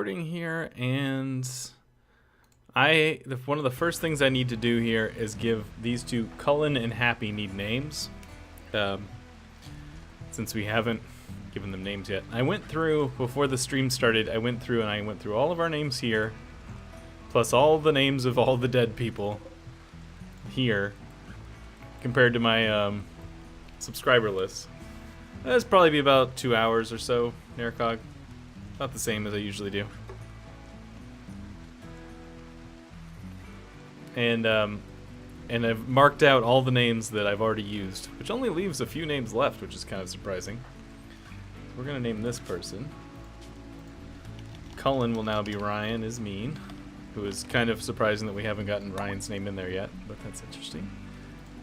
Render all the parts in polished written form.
recording here, and one of the first things I need to do here is give these two, Cullen and Happy, need names. Since we haven't given them names yet. I went through, before the stream started, I went through all of our names here, plus all the names of all the dead people here, compared to my subscriber list. That'll probably be about 2 hours or so, Narcog. About the same as I usually do. And I've marked out all the names that I've already used, which only leaves a few names left, which is kind of surprising. We're gonna name this person. Cullen will now be Ryan is mean, who is kind of surprising that we haven't gotten Ryan's name in there yet, but that's interesting.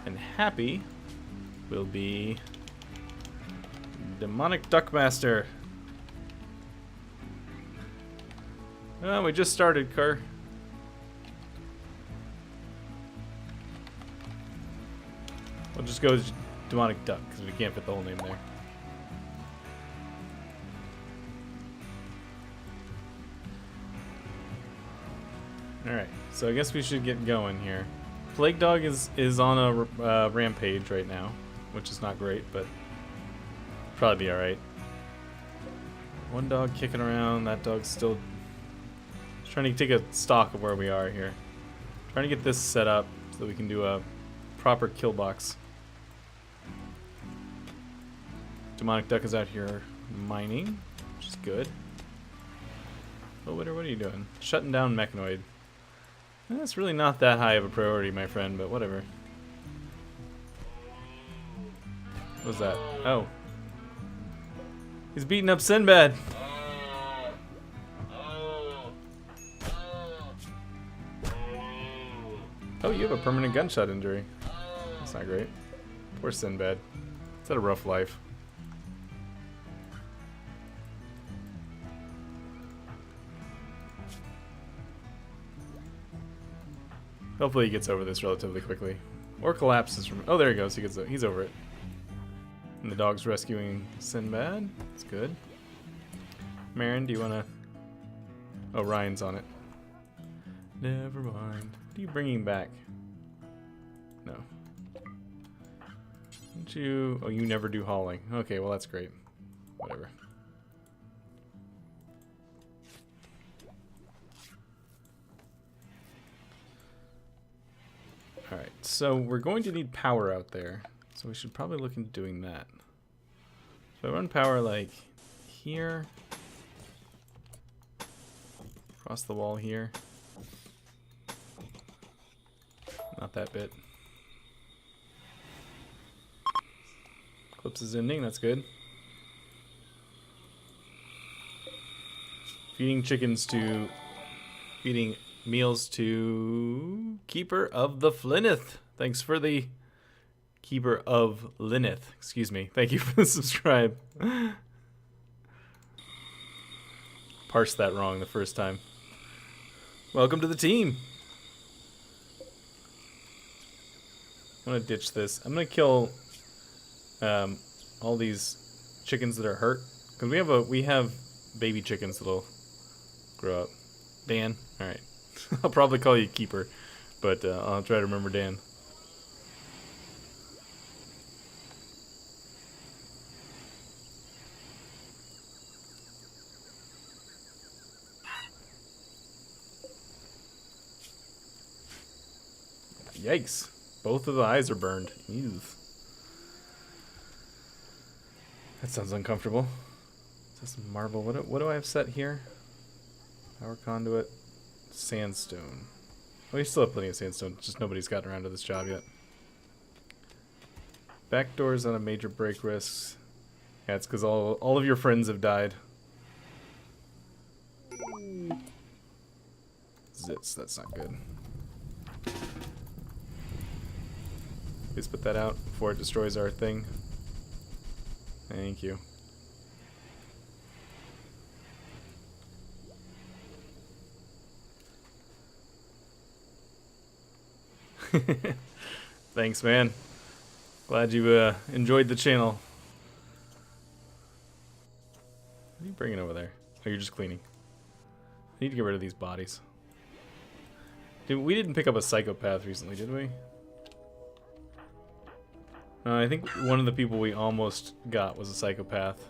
And Happy will be Demonic Duckmaster. Oh, we just started, Kerr. We'll just go with Demonic Duck, because we can't fit the whole name there. Alright, so I guess we should get going here. Plague Dog is on a rampage right now, which is not great, but probably be alright. One dog kicking around, that dog's still trying to take a stock of where we are here. Trying to get this set up so that we can do a proper kill box. Demonic Duck is out here mining, which is good. Oh, what are you doing? Shutting down Mechanoid. That's really not that high of a priority, my friend, but whatever. What was that? Oh. He's beating up Sinbad. Oh, you have a permanent gunshot injury. That's not great. Poor Sinbad. He's had a rough life. Hopefully he gets over this relatively quickly. Or collapses from... Oh, there he goes. He's over it. And the dog's rescuing Sinbad. That's good. Marin, do you want to... Oh, Ryan's on it. Never mind. What are you bringing back? No. Don't you... Oh, you never do hauling. Okay, well, that's great. Whatever. Alright, so we're going to need power out there. So we should probably look into doing that. So I run power like here. Across the wall here. Not that bit. Eclipse is ending, that's good. Feeding meals to Keeper of the Flinneth. Thanks for the Keeper of Linneth. Excuse me. Thank you for the subscribe. Parsed that wrong the first time. Welcome to the team. I'm gonna ditch this. I'm gonna kill all these chickens that are hurt, because we have baby chickens that'll grow up. Dan, all right. I'll probably call you Keeper, but I'll try to remember Dan. Yikes. Both of the eyes are burned. Ew. That sounds uncomfortable. Is this marble? What do I have set here? Power conduit. Sandstone. Oh, we still have plenty of sandstone, just nobody's gotten around to this job yet. Back doors on a major break risks. Yeah, it's because all of your friends have died. Zits, that's not good. Please put that out before it destroys our thing. Thank you. Thanks, man. Glad you enjoyed the channel. What are you bringing over there? Oh, you're just cleaning. need to get rid of these bodies. We didn't pick up a psychopath recently, did we? I think one of the people we almost got was a psychopath.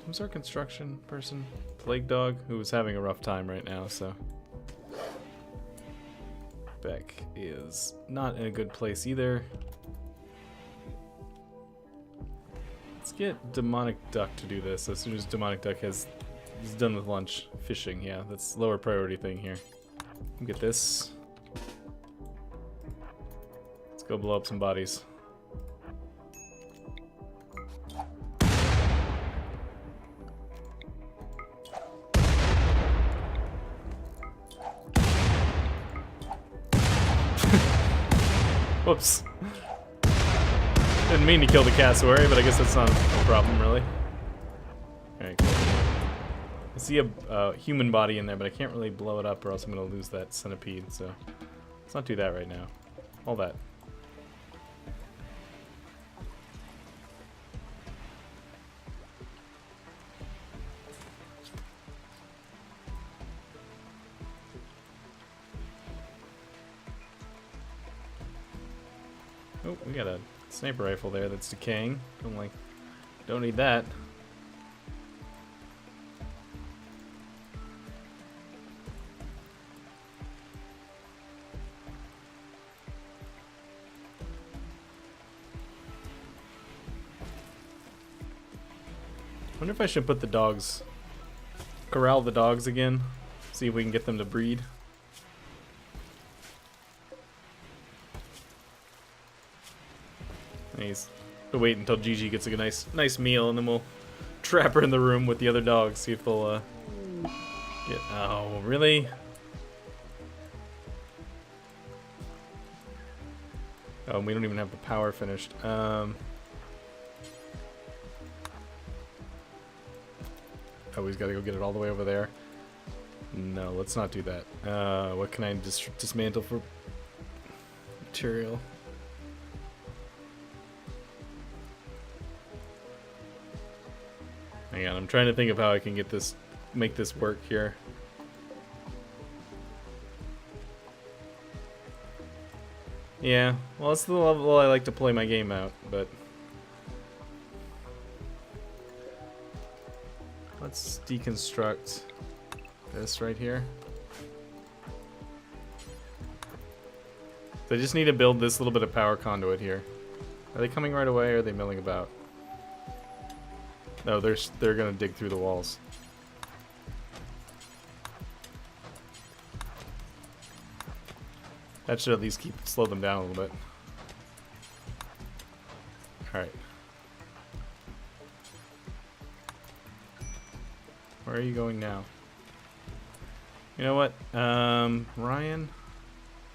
Who's our construction person? Plague Dog, who was having a rough time right now, so. Beck is not in a good place either. Let's get Demonic Duck to do this as soon as Demonic Duck is done with lunch. Fishing, yeah, that's lower priority thing here. Get this. Let's go blow up some bodies. Whoops. Didn't mean to kill the cassowary, but I guess that's not a problem, really. Alright, cool. I see a human body in there, but I can't really blow it up or else I'm going to lose that centipede, so let's not do that right now. All that. Oh, we got a sniper rifle there that's decaying. Don't need that. I wonder if I should put the dogs, corral the dogs again, see if we can get them to breed. We'll wait until Gigi gets a nice meal, and then we'll trap her in the room with the other dogs, see if they'll get. Oh, really? Oh, we don't even have the power finished. Oh, he's got to go get it all the way over there. No, let's not do that. What can I dismantle for material? Hang on, I'm trying to think of how I can make this work here. Yeah, well, it's the level I like to play my game out, but let's deconstruct this right here. So I just need to build this little bit of power conduit here. Are they coming right away or are they milling about? No, they're gonna dig through the walls. That should at least slow them down a little bit. Alright. Where are you going now? You know what? Ryan?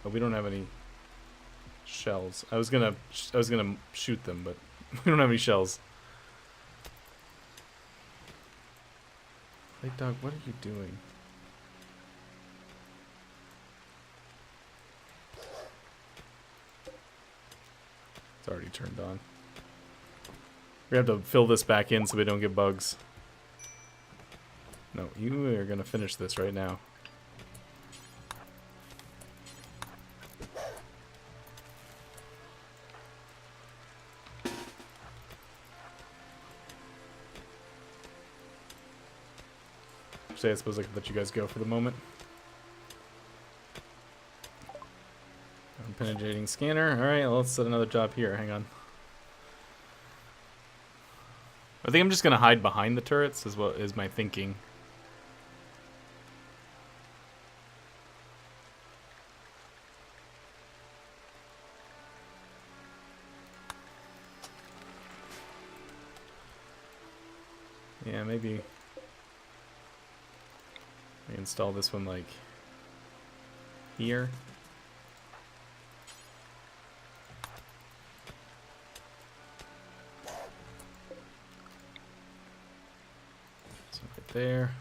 Oh, we don't have any shells. I was gonna shoot them, but we don't have any shells. Hey dog, what are you doing? It's already turned on. We have to fill this back in so we don't get bugs. No, you are gonna finish this right now. Actually, I suppose I could let you guys go for the moment. Penetrating scanner. Alright, well, let's set another job here. Hang on. I think I'm just gonna hide behind the turrets is what is my thinking. Yeah, maybe I install this one like here. So right there.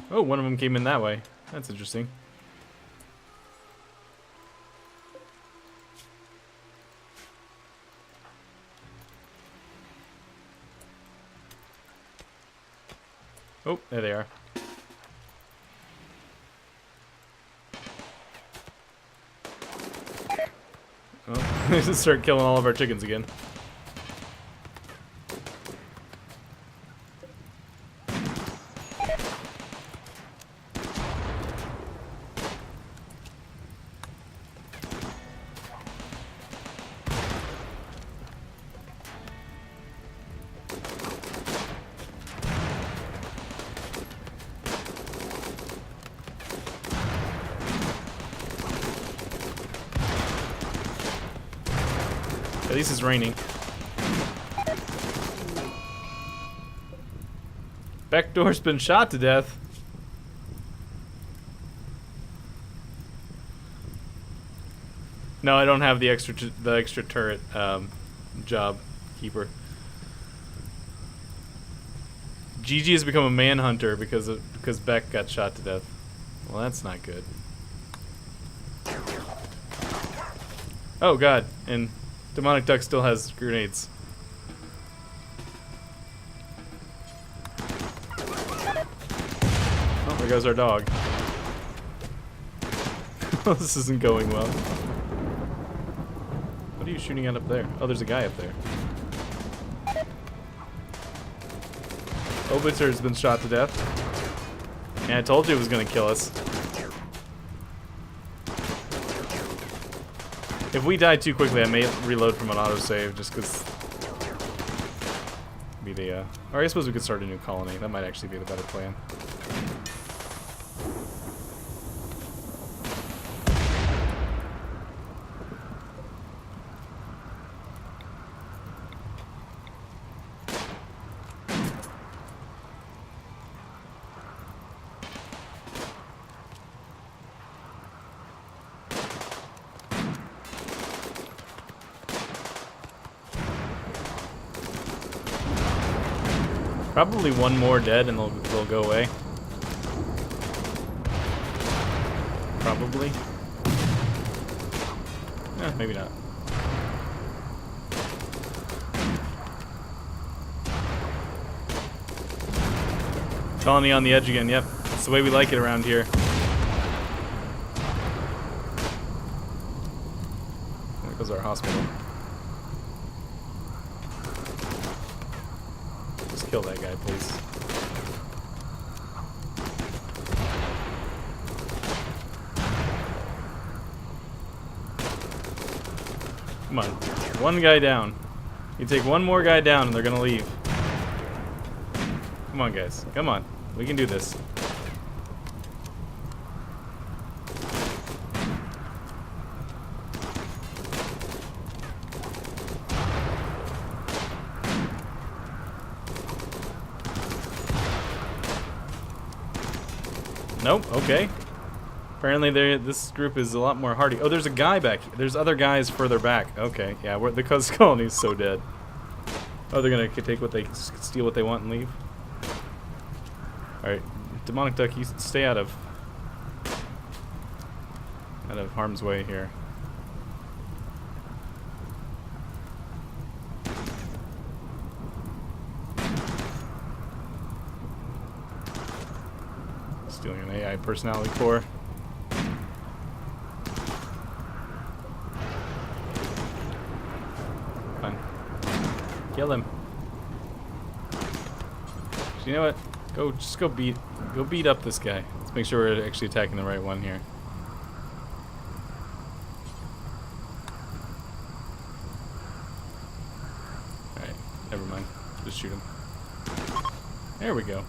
Oh, one of them came in that way. That's interesting. Oh, there they are. Oh, just start killing all of our chickens again. At least it's raining. Back door's been shot to death. No, I don't have the extra turret job keeper. Gigi has become a manhunter because Beck got shot to death. Well, that's not good. Oh god, and Demonic Duck still has grenades. Oh, there goes our dog. This isn't going well. What are you shooting at up there? Oh, there's a guy up there. Obiter has been shot to death. Yeah, I told you it was gonna kill us. If we die too quickly, I may reload from an autosave just because. Be the. Or I suppose we could start a new colony. That might actually be the better plan. Probably one more dead and they'll go away. Probably. Eh, maybe not. Colony on the edge again, yep. That's the way we like it around here. There goes our hospital. Kill that guy, please. Come on. One guy down. You take one more guy down and they're gonna leave. Come on, guys. Come on. We can do this. Nope, okay. Apparently this group is a lot more hardy. Oh, there's a guy back here. There's other guys further back. Okay, yeah, the colony's so dead. Oh, they're gonna take what they steal what they want and leave? Alright, Demonic Duck, you stay out of harm's way here. Stealing an AI personality core. Fine. Kill him. So you know what? Just go beat up this guy. Let's make sure we're actually attacking the right one here. Alright, never mind. Just shoot him. There we go.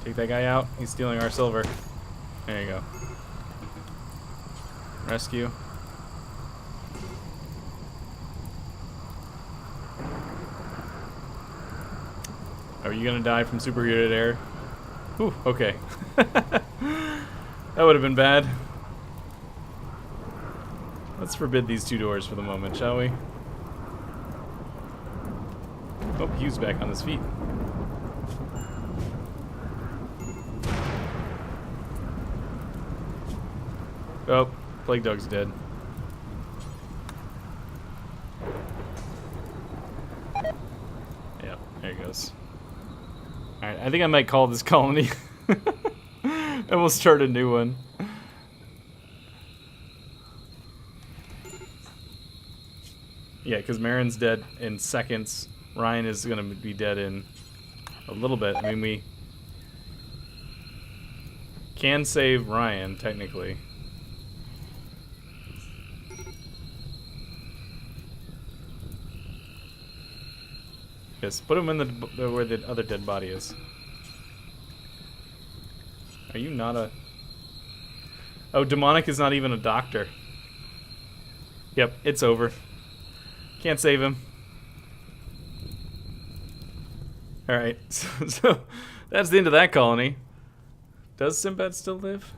Take that guy out. He's stealing our silver. There you go. Rescue. Are you gonna die from superheated air? Whew, okay. That would have been bad. Let's forbid these two doors for the moment, shall we? Oh, Hugh's back on his feet. Oh, Plague Dog's dead. goes. Alright, I think I might call this colony. And we'll start a new one. Yeah, because Marin's dead in seconds. Ryan is going to be dead in a little bit. I mean, we can save Ryan, technically. Yes, put him in the where the other dead body is. Are you not a... Oh, Demonic is not even a doctor. Yep, it's over. Can't save him. Alright, so that's the end of that colony. Does Sinbad still live?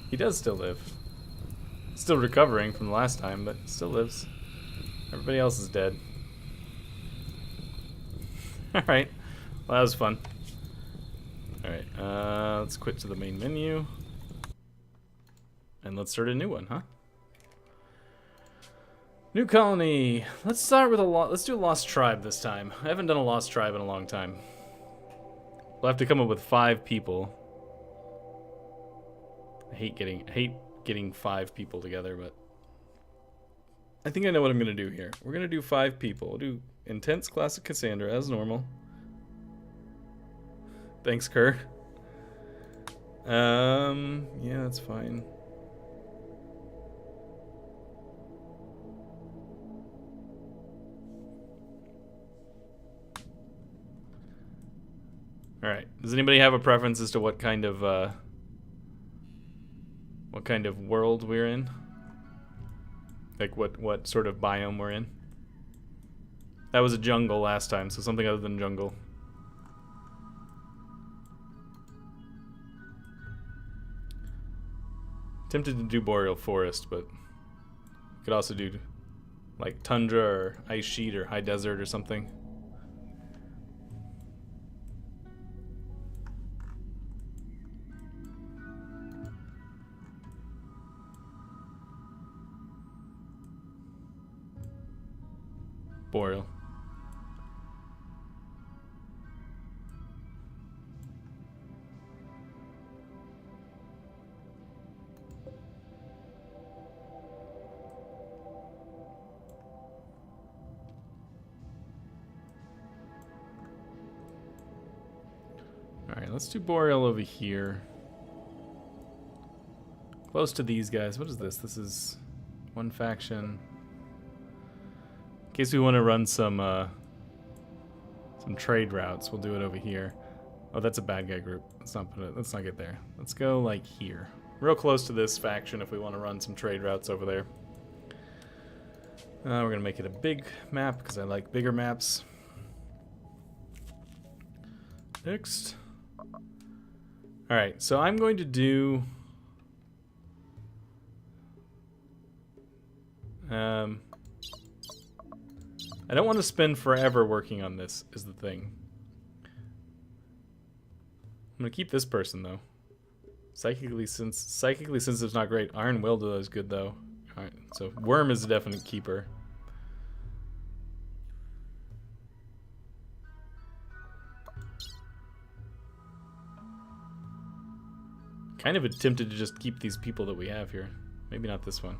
He does still live. Still recovering from the last time, but still lives. Everybody else is dead. Alright, well that was fun. Alright, let's quit to the main menu. And let's start a new one, huh? New colony. Let's start with let's do a Lost Tribe this time. I haven't done a Lost Tribe in a long time. We'll have to come up with 5 people. I hate getting 5 people together, but I think I know what I'm gonna do here. We're gonna do 5 people. We'll do Intense Classic Cassandra as normal. Thanks, Kerr. Yeah, that's fine. Alright, does anybody have a preference as to what kind of world we're in? Like what sort of biome we're in? That was a jungle last time, so something other than jungle. Tempted to do boreal forest, but could also do like tundra or ice sheet or high desert or something. Boreal. Alright, let's do Boreal over here. Close to these guys. What is this? This is one faction. In case we want to run some trade routes, we'll do it over here. Oh, that's a bad guy group. Let's not get there. Let's go like here. Real close to this faction if we want to run some trade routes over there. We're gonna make it a big map because I like bigger maps. Next. Alright, so I'm going to do I don't want to spend forever working on this, is the thing. I'm gonna keep this person though. Psychically sensitive is not great. Iron Will though is good though. Alright, so Worm is a definite keeper. Kind of tempted to just keep these people that we have here. Maybe not this one.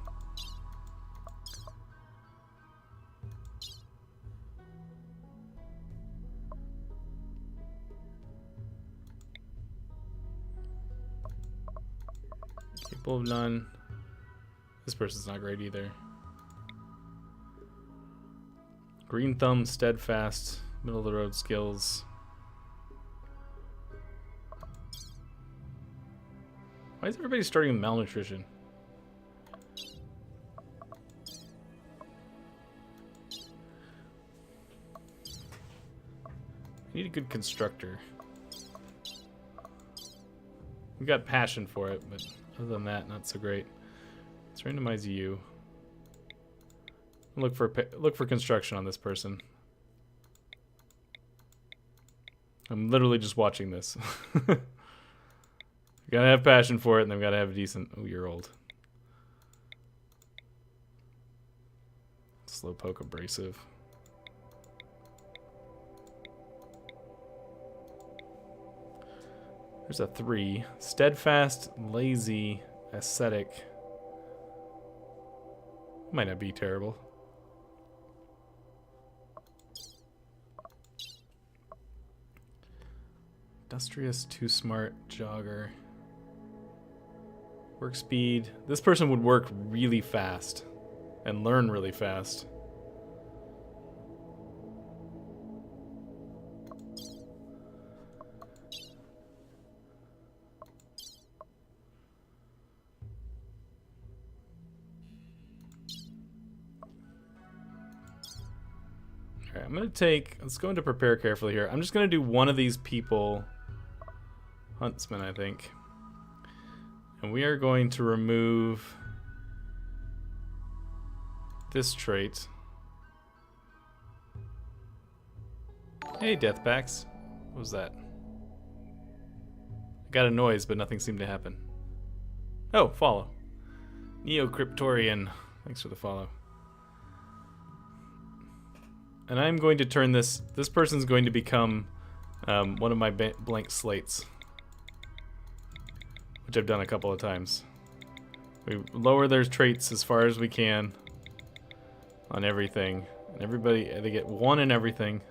Capable of none. This person's not great either. Green Thumb, Steadfast, middle of the road skills. Why is everybody starting with malnutrition? I need a good constructor. We got passion for it, but other than that, not so great. Let's randomize you. Look for construction on this person. I'm literally just watching this. You gotta have passion for it, and they've gotta have a decent... Oh, you're old. Slowpoke abrasive. There's a 3. Steadfast, lazy, ascetic. Might not be terrible. Industrious, too smart, jogger. Work speed. This person would work really fast and learn really fast. Alright, I'm gonna take, let's go into prepare carefully here. I'm just gonna do one of these people. Huntsman, I think. And we are going to remove this trait. Hey, death packs. What was that? I got a noise, but nothing seemed to happen. Oh, follow. Neo-Cryptorian. Thanks for the follow. And I'm going to turn this person's going to become one of my blank slates, which I've done a couple of times. We lower their traits as far as we can on everything. And everybody, they get 1 in everything.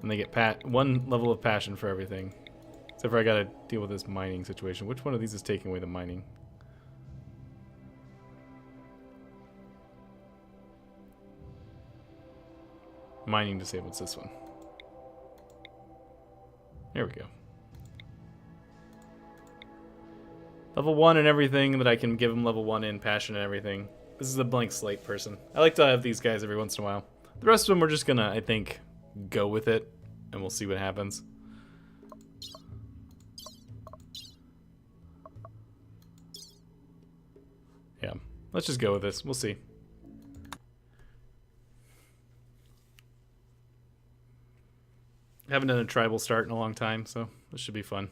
And they get 1 level of passion for everything. Except for I gotta deal with this mining situation. Which one of these is taking away the mining? Mining disables this one. There we go. Level 1 and everything that I can give them level 1 in passion and everything. This is a blank slate person. I like to have these guys every once in a while. The rest of them we're just gonna, I think, go with it and we'll see what happens. Yeah, let's just go with this. We'll see. Haven't done a tribal start in a long time, so this should be fun.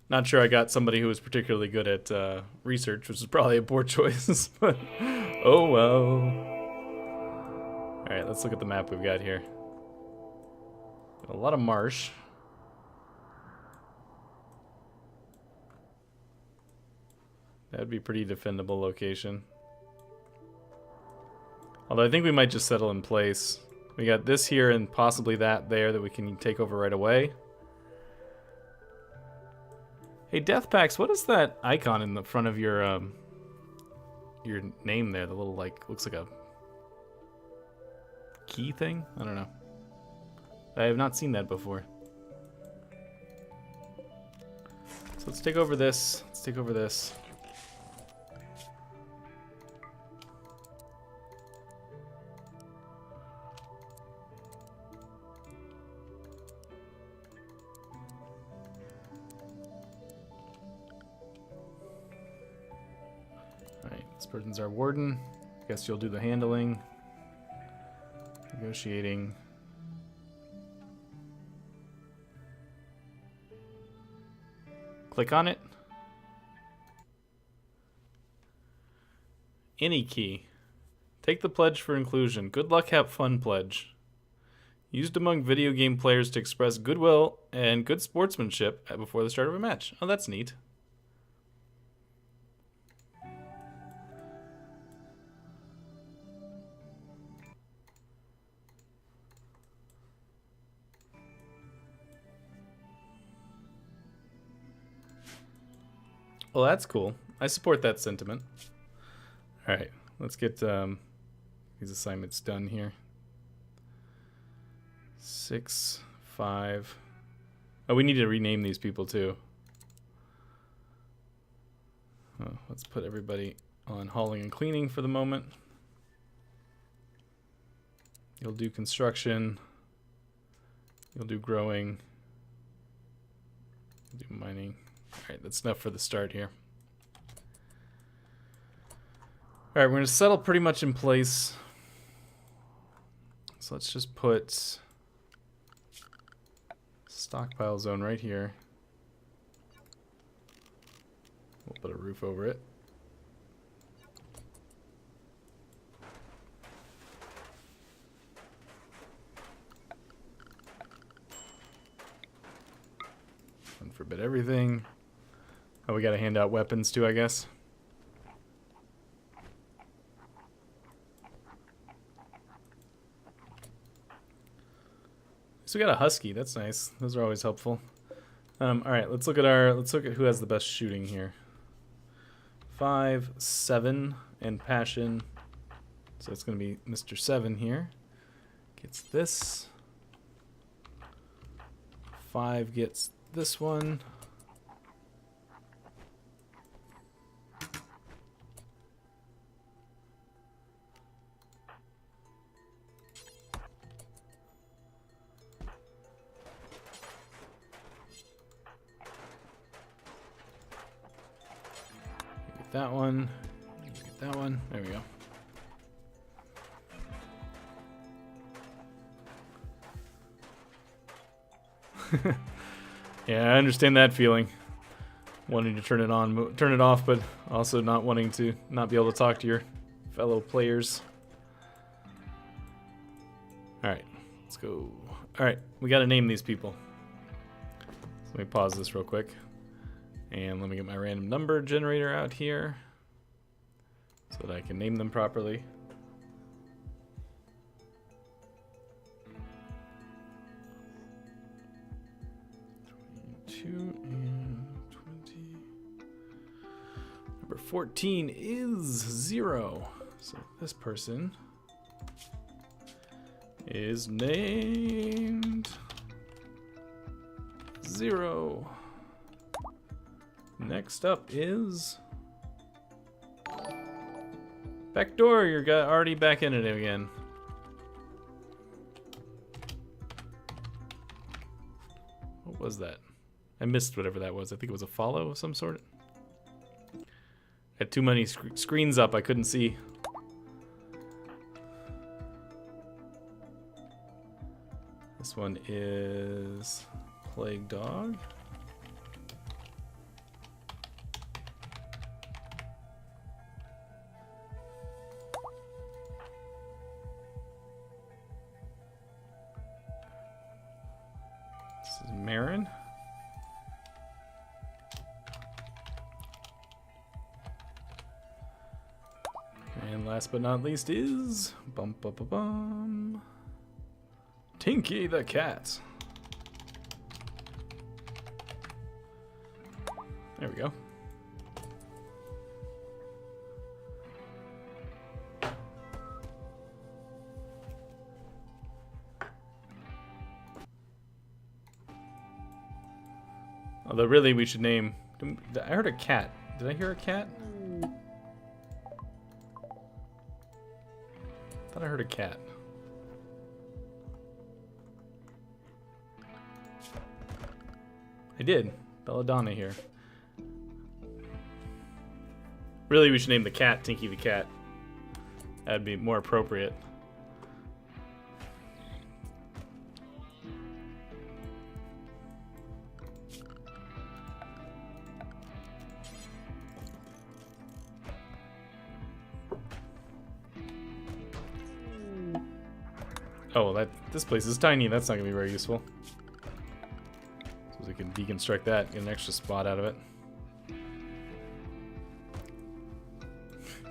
Not sure I got somebody who was particularly good at research, which is probably a poor choice, but oh well. Alright, let's look at the map we've got here. Got a lot of marsh. That would be a pretty defendable location. Although I think we might just settle in place. We got this here and possibly that there that we can take over right away. Hey, Death Packs, what is that icon in the front of your name there? The little, like, looks like a key thing? I don't know. I have not seen that before. So let's take over this. Let's take over this. This person's our warden. I guess you'll do the handling. Negotiating. Click on it. Any key. Take the pledge for inclusion. Good luck, have fun pledge. Used among video game players to express goodwill and good sportsmanship before the start of a match. Oh, that's neat. Well, that's cool. I support that sentiment. All right, let's get these assignments done here. 6, 5. Oh, we need to rename these people too. Oh, let's put everybody on hauling and cleaning for the moment. You'll do construction. You'll do growing. You'll do mining. Alright, that's enough for the start here. Alright, we're going to settle pretty much in place. So let's just put stockpile zone right here. We'll put a roof over it. Forbid everything. Oh, we gotta hand out weapons too, I guess. So we got a husky. That's nice. Those are always helpful. All right, let's look at who has the best shooting here. 5, 7, and passion. So it's gonna be Mr. 7 here. Gets this. 5 gets this one. Get that one. Get that one. There we go. Yeah, I understand that feeling. Wanting to turn it on, turn it off, but also not wanting to not be able to talk to your fellow players. Alright, let's go. Alright, we gotta name these people. So let me pause this real quick. And let me get my random number generator out here so that I can name them properly. 2 and 20. Number 14 is 0. So this person is named 0. Next up is Backdoor. You're already back in it again. What was that? I missed whatever that was. I think it was a follow of some sort. I had too many screens up. I couldn't see. This one is Plague Dog. This is Marin. And last but not least is Tinky the cat. There we go. Although really we should name... I heard a cat. Did I hear a cat? I thought I heard a cat. I did. Belladonna here. Really, we should name the cat Tinky the cat. That'd be more appropriate. Oh, well, this place is tiny. That's not gonna be very useful. So we can deconstruct that, get an extra spot out of it.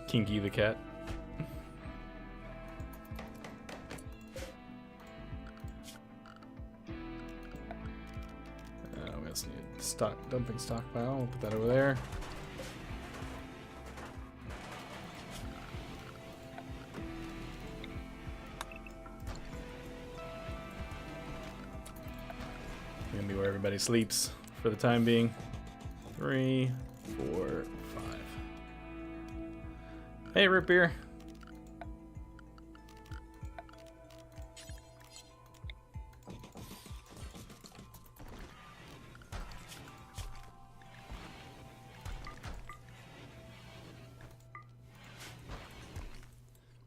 Kinky the cat. We also need dumping stockpile. We'll put that over there. Gonna be where everybody sleeps for the time being. 3, 4, 5. Hey, Root Beer.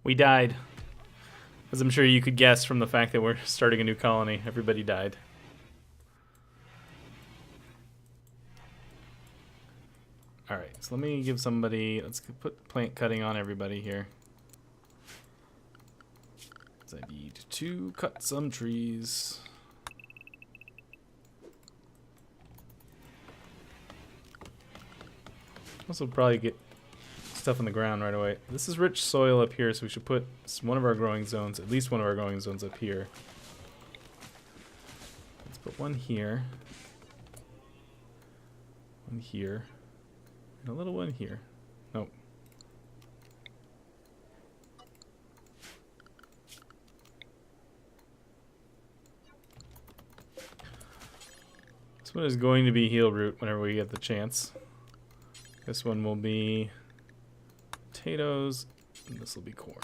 We died. As I'm sure you could guess from the fact that we're starting a new colony. Everybody died. Alright, so let me give somebody... Let's put plant cutting on everybody here. I need to cut some trees. Also probably get stuff on the ground right away. This is rich soil up here, so we should put one of our growing zones, at least one of our growing zones up here. Let's put one here. One here. And a little one here. Nope. This one is going to be heal root whenever we get the chance. This one will be potatoes, and this will be corn.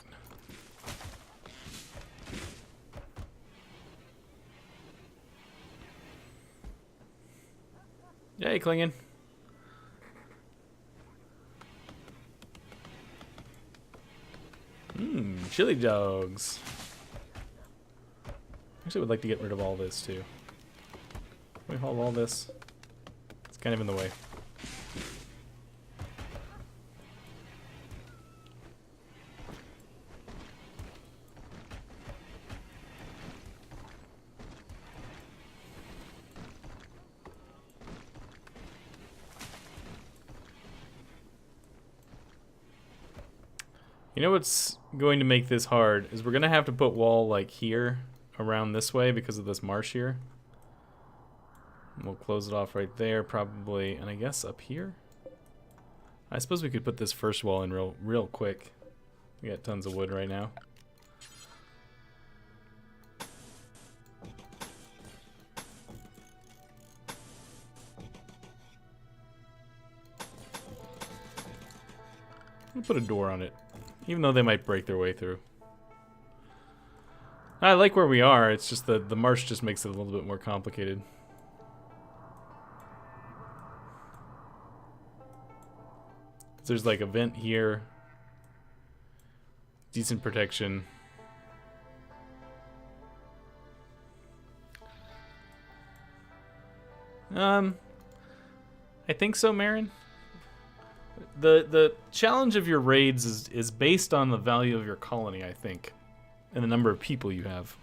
Yay, Klingen. Chili dogs. Actually would like to get rid of all this too. Can we haul all this? It's kind of in the way. You know what's going to make this hard is we're going to have to put wall like here around this way because of this marsh here. And we'll close it off right there probably, and I guess up here. I suppose we could put this first wall in real quick. We got tons of wood right now. We'll put a door on it. Even though they might break their way through. I like where we are, it's just the marsh just makes it a little bit more complicated. There's like a vent here. Decent protection. I think so, Marin. The challenge of your raids is based on the value of your colony, I think, and the number of people you have.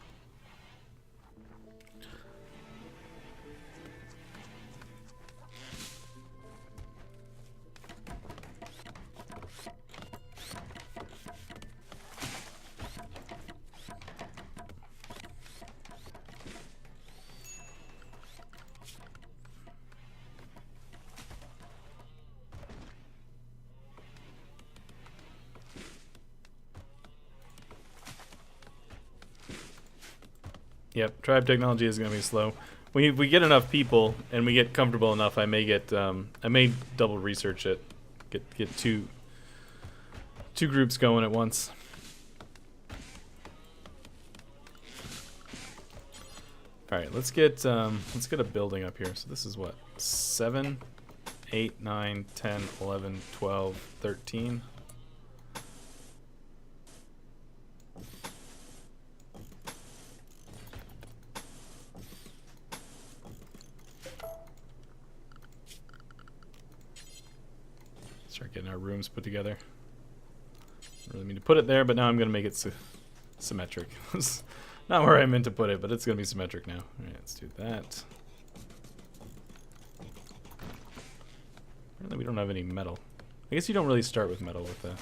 Yep, tribe technology is going to be slow. We get enough people and we get comfortable enough. I may get I may double research it, get two groups going at once. All right, let's get a building up here. So this is what 7, 8, 9, 10, 11, 12, 13. Start getting our rooms put together. I really mean to put it there, but now I'm going to make it symmetric. Not where I meant to put it, but it's going to be symmetric now. All right, let's do that. Apparently we don't have any metal. I guess you don't really start with metal with the...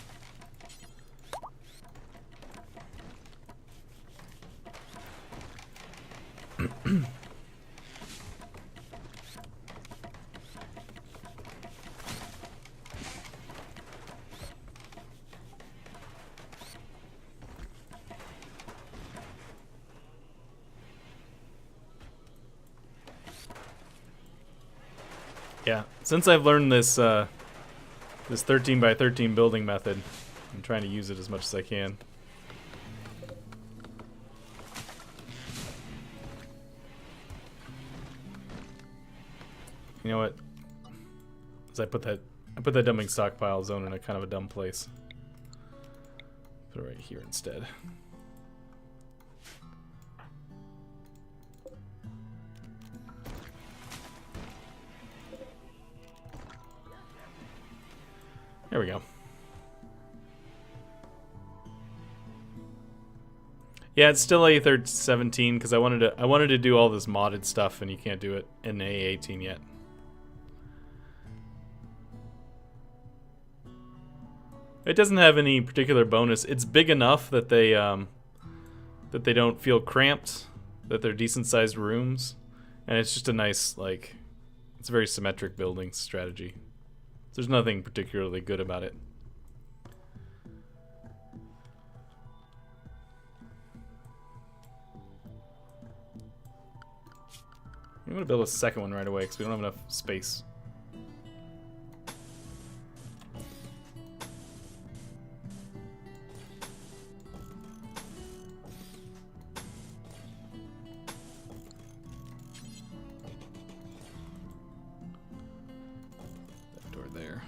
Yeah, since I've learned this this 13 by 13 building method, I'm trying to use it as much as I can. You know what? As I put that dumping stockpile zone in a kind of a dumb place. Put it right here instead. There we go. Yeah, it's still A17 because I wanted to do all this modded stuff, and you can't do it in A18 yet. It doesn't have any particular bonus. It's big enough that they don't feel cramped, that they're decent-sized rooms, and it's just a nice, like, it's a very symmetric building strategy. There's nothing particularly good about it. I'm gonna build a second one right away because we don't have enough space. That door there.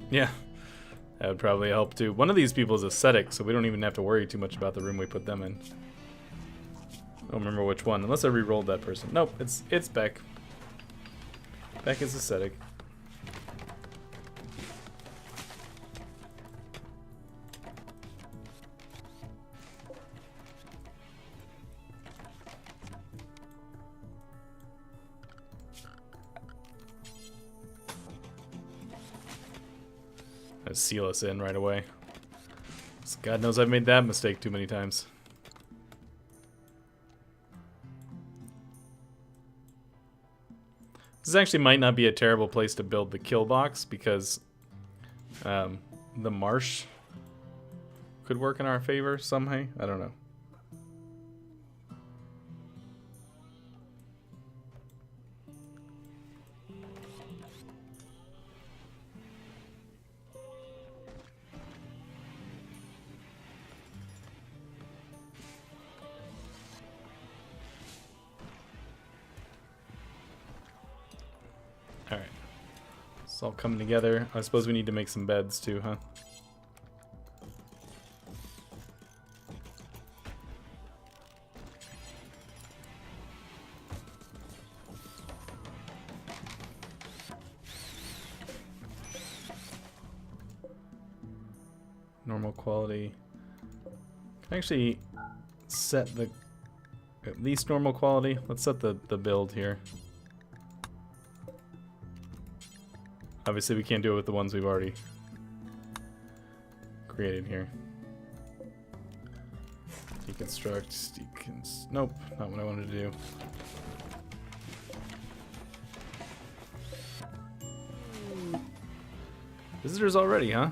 Yeah, that would probably help too. One of these people is ascetic, so we don't even have to worry too much about the room we put them in. I don't remember which one, unless I re-rolled that person. Nope, it's Beck. Beck is ascetic. Seal us in right away. God knows I've made that mistake too many times. This actually might not be a terrible place to build the kill box because the marsh could work in our favor somehow. I don't know. Alright. It's all coming together. I suppose we need to make some beds too, huh? Normal quality. Can I actually set the at least normal quality? Let's set the build here. Obviously we can't do it with the ones we've already created here. Deconstruct, nope, not what I wanted to do. Visitors already, huh?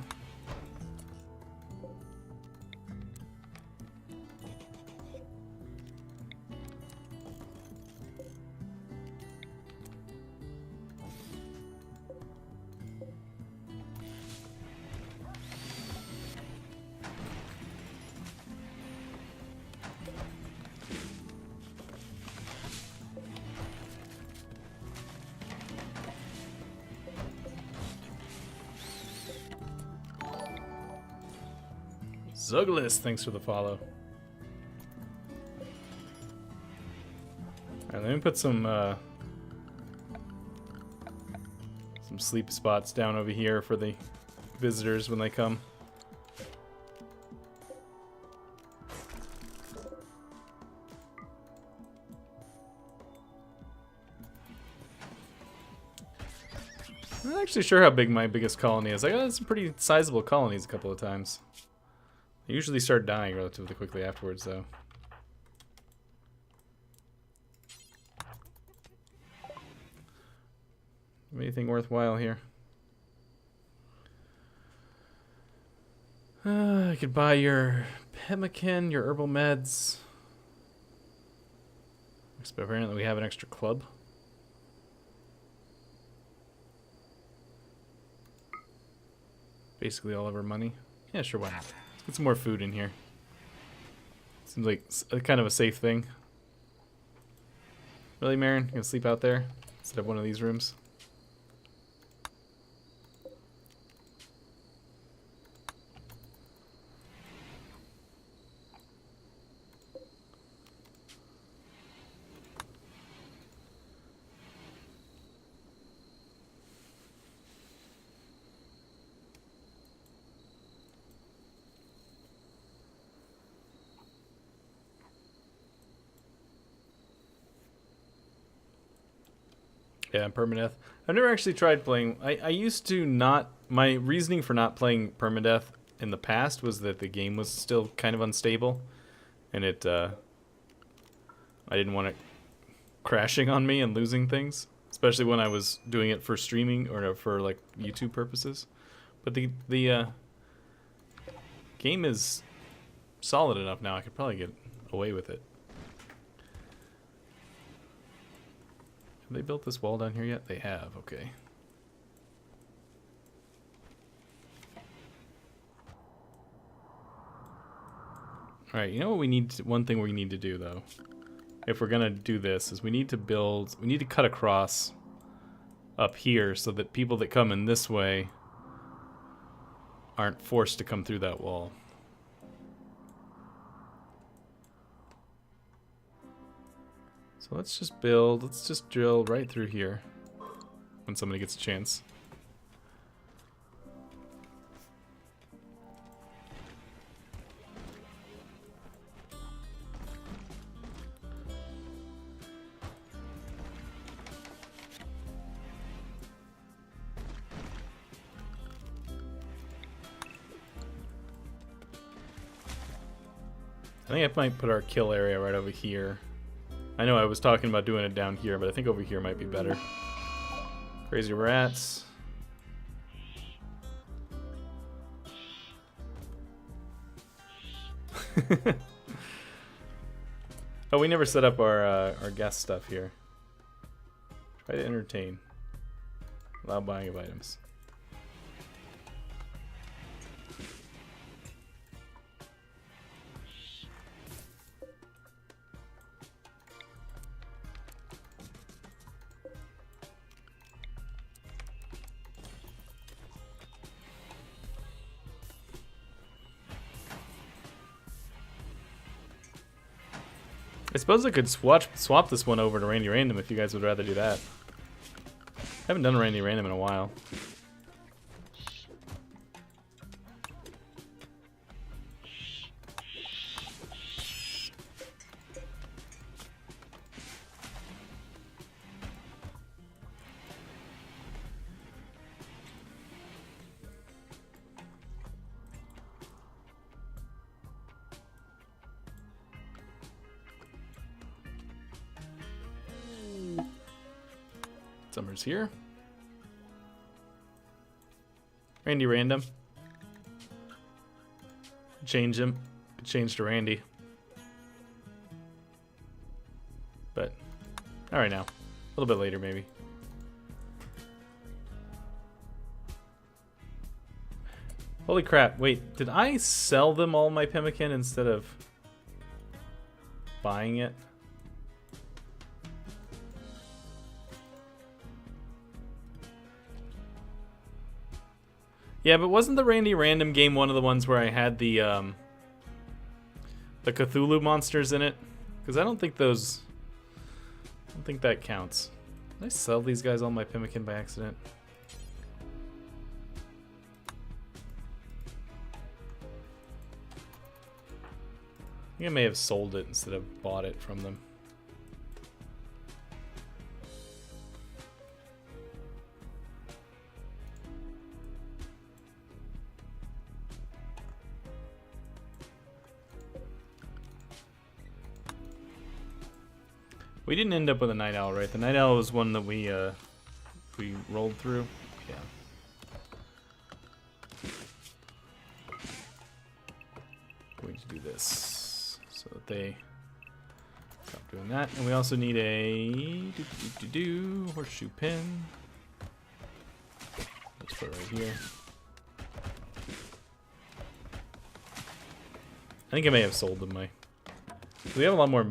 Zuglis, thanks for the follow. Alright, let me put some sleep spots down over here for the visitors when they come. I'm not actually sure how big my biggest colony is. I got some pretty sizable colonies a couple of times. They usually start dying relatively quickly afterwards, though. Anything worthwhile here? I could buy your pemmican, your herbal meds. But apparently we have an extra club. Basically all of our money. Yeah, sure, why not? Get some more food in here. Seems like kind of a safe thing. Really, Marin? You gonna sleep out there instead of one of these rooms? Yeah, permadeath. I've never actually tried playing. I used to not. My reasoning for not playing permadeath in the past was that the game was still kind of unstable, and it. I didn't want it crashing on me and losing things, especially when I was doing it for streaming or for like YouTube purposes. But the game is solid enough now. I could probably get away with it. Have they built this wall down here yet? They have, okay. Alright, you know what we need to, one thing we need to do though, if we're gonna do this, is we need to cut across up here so that people that come in this way aren't forced to come through that wall. So let's just drill right through here when somebody gets a chance. I think I might put our kill area right over here. I know I was talking about doing it down here, but I think over here might be better. Crazy rats. Oh, we never set up our guest stuff here. Try to entertain. Allow buying of items. I suppose I could swap this one over to Randy Random if you guys would rather do that. I haven't done Randy Random in a while. Summer's here. Randy Random. Change him. Change to Randy. But, alright now. A little bit later, maybe. Holy crap, wait, did I sell them all my pemmican instead of buying it? Yeah, but wasn't the Randy Random game one of the ones where I had the Cthulhu monsters in it? Because I don't think that counts. Did I sell these guys all my pemmican by accident? I think I may have sold it instead of bought it from them. We didn't end up with a night owl, right? The night owl was one that we rolled through. Yeah. Going to do this so that they stop doing that, and we also need a horseshoe pin. Let's put it right here. I think I may have sold them. We have a lot more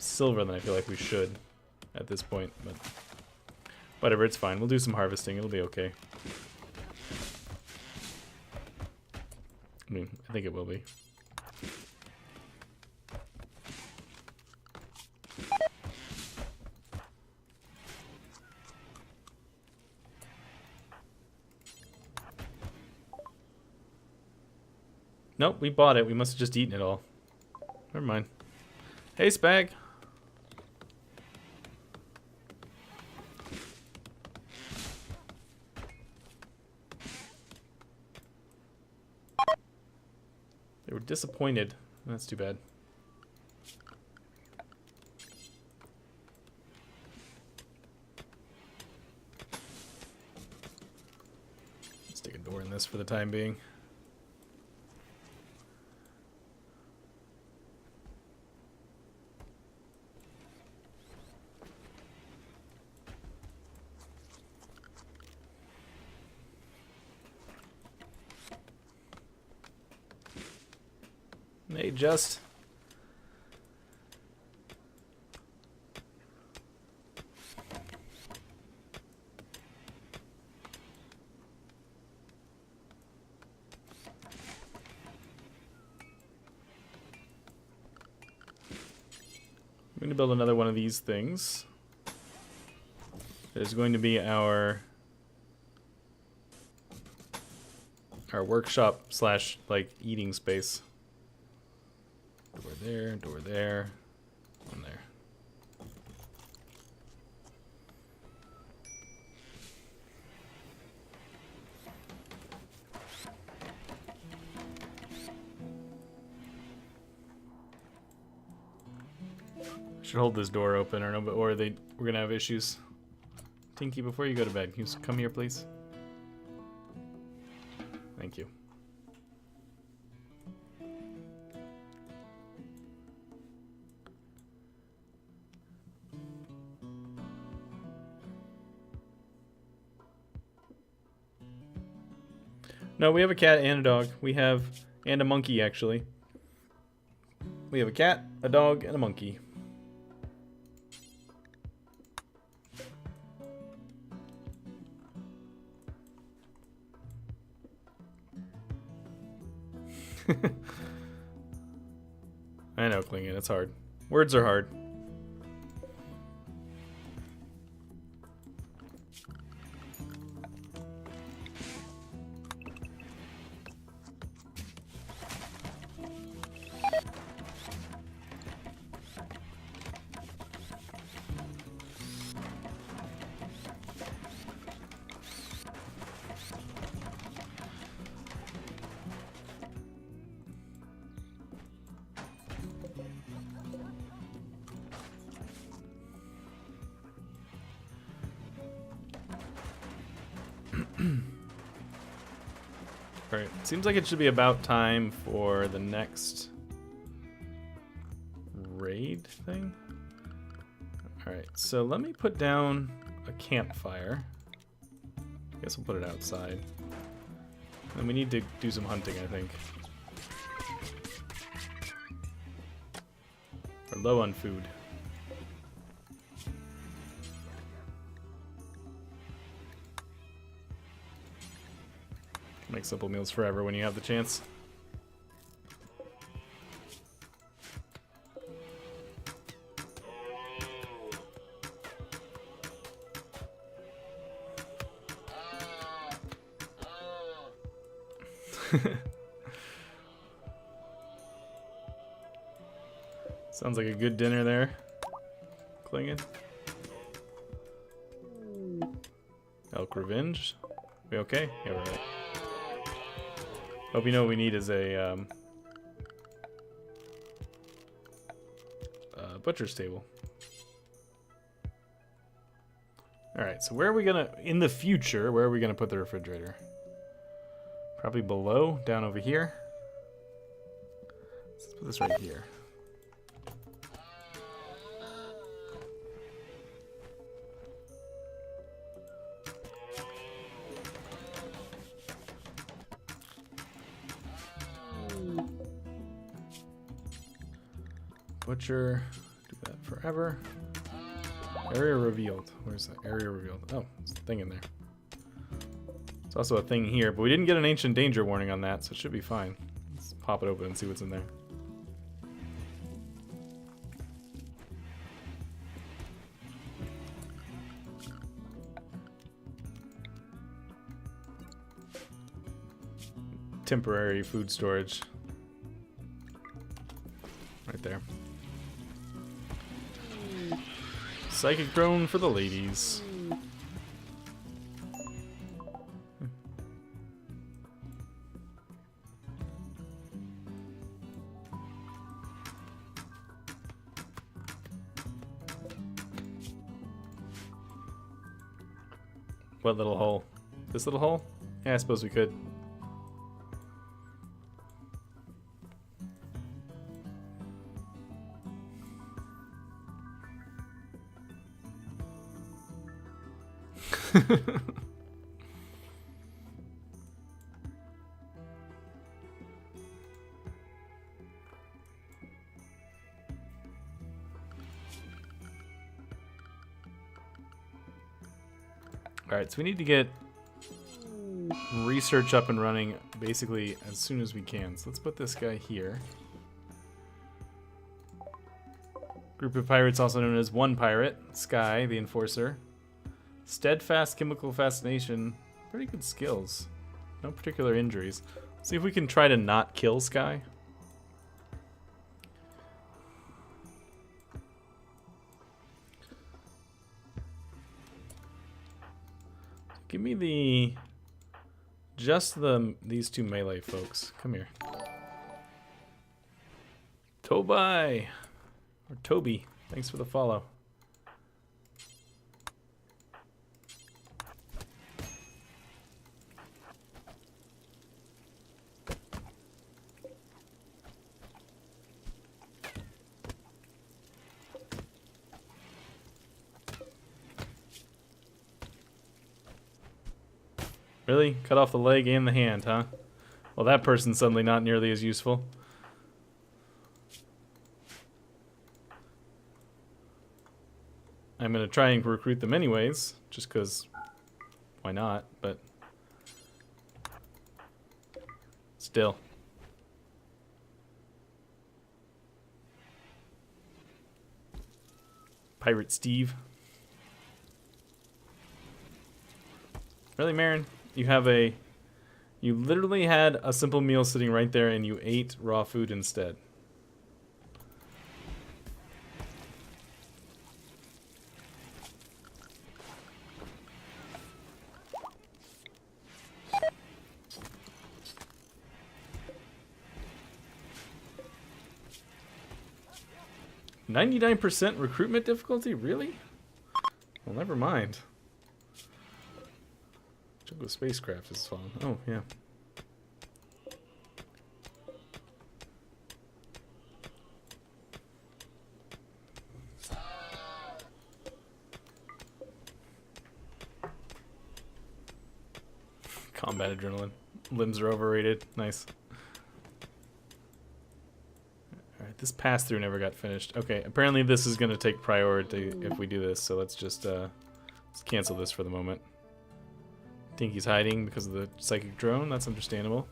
silver than I feel like we should at this point, but whatever, it's fine. We'll do some harvesting. It'll be okay. I mean, I think it will be. Nope, we bought it. We must have just eaten it all. Never mind. Hey, Spag. They were disappointed. That's too bad. Let's stick a door in this for the time being. Hey, just. I'm going to build another one of these things. There's going to be our workshop slash like eating space. Door there, one there. Should hold this door open, or no, or we're gonna have issues. Tinky, before you go to bed, can you come here, please? Thank you. No, we have a cat and a dog. And a monkey, actually. We have a cat, a dog, and a monkey. I know, Klingen, it's hard. Words are hard. Alright, seems like it should be about time for the next raid thing. Alright, so let me put down a campfire. I guess we'll put it outside. And we need to do some hunting, I think. We're low on food. Make simple meals forever when you have the chance. Sounds like a good dinner there. Klingen. Elk Revenge. We okay? Yeah, we're right. Hope you know what we need is a butcher's table. Alright, so where are we gonna, in the future, where are we gonna put the refrigerator? Probably below, down over here. Let's put this right here. Butcher, do that forever. Area revealed. Where's that? Area revealed. Oh, there's a thing in there. It's also a thing here, but we didn't get an ancient danger warning on that, so it should be fine. Let's pop it open and see what's in there. Temporary food storage. Right there. Psychic drone for the ladies. What little hole? This little hole? Yeah, I suppose we could. Alright, so we need to get research up and running basically as soon as we can. So let's put this guy here. Group of pirates, also known as one pirate. Sky, the enforcer. Steadfast chemical fascination. Pretty good skills. No particular injuries. See if we can try to not kill Sky. Give me these two melee folks. Come here. Toby! Or Toby. Thanks for the follow. Really? Cut off the leg and the hand, huh? Well, that person's suddenly not nearly as useful. I'm going to try and recruit them anyways, just because why not, but still. Pirate Steve. Really, Marin? You literally had a simple meal sitting right there and you ate raw food instead. %99 recruitment difficulty? Really? Well, never mind. Jungle spacecraft is fun. Oh, yeah. Combat adrenaline. Limbs are overrated. Nice. Alright, this pass-through never got finished. Okay, apparently this is going to take priority if we do this, so let's just let's cancel this for the moment. Think he's hiding because of the psychic drone. That's understandable.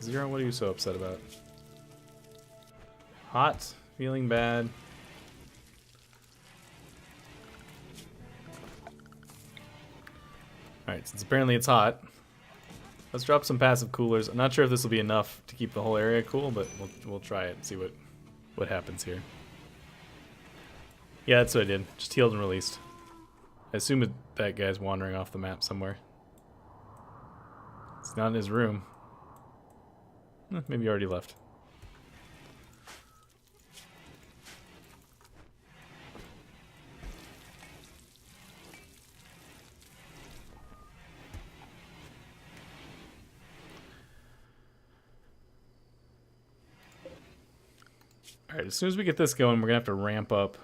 Zero, what are you so upset about? Hot, feeling bad. Alright, since apparently it's hot, let's drop some passive coolers. I'm not sure if this will be enough to keep the whole area cool, but we'll try it and see what happens here. Yeah, that's what I did. Just healed and released. I assume that guy's wandering off the map somewhere. It's not in his room. Maybe he already left. Alright, as soon as we get this going, we're going to have to ramp up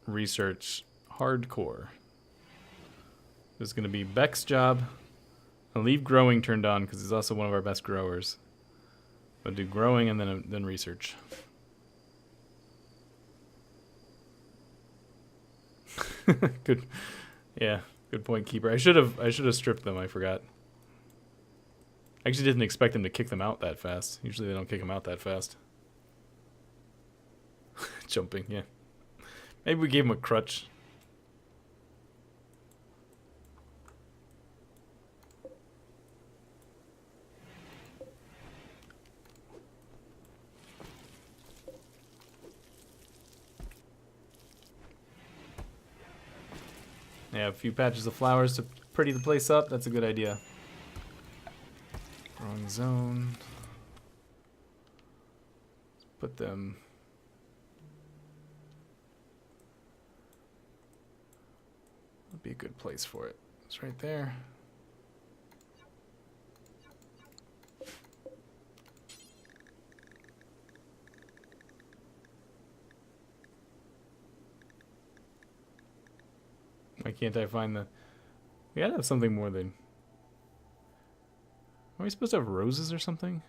research hardcore. This is going to be Beck's job. I'll leave growing turned on because he's also one of our best growers. I'll do growing and then research. Good, yeah, good point, keeper. I should have stripped them. I forgot. I actually didn't expect them to kick them out that fast. Usually they don't kick them out that fast. Jumping, yeah. Maybe we gave him a crutch. Yeah, a few patches of flowers to pretty the place up. That's a good idea. Wrong zone. Let's put them would be a good place for it. It's right there. Why can't I find the... We gotta have something more than... Are we supposed to have roses or something?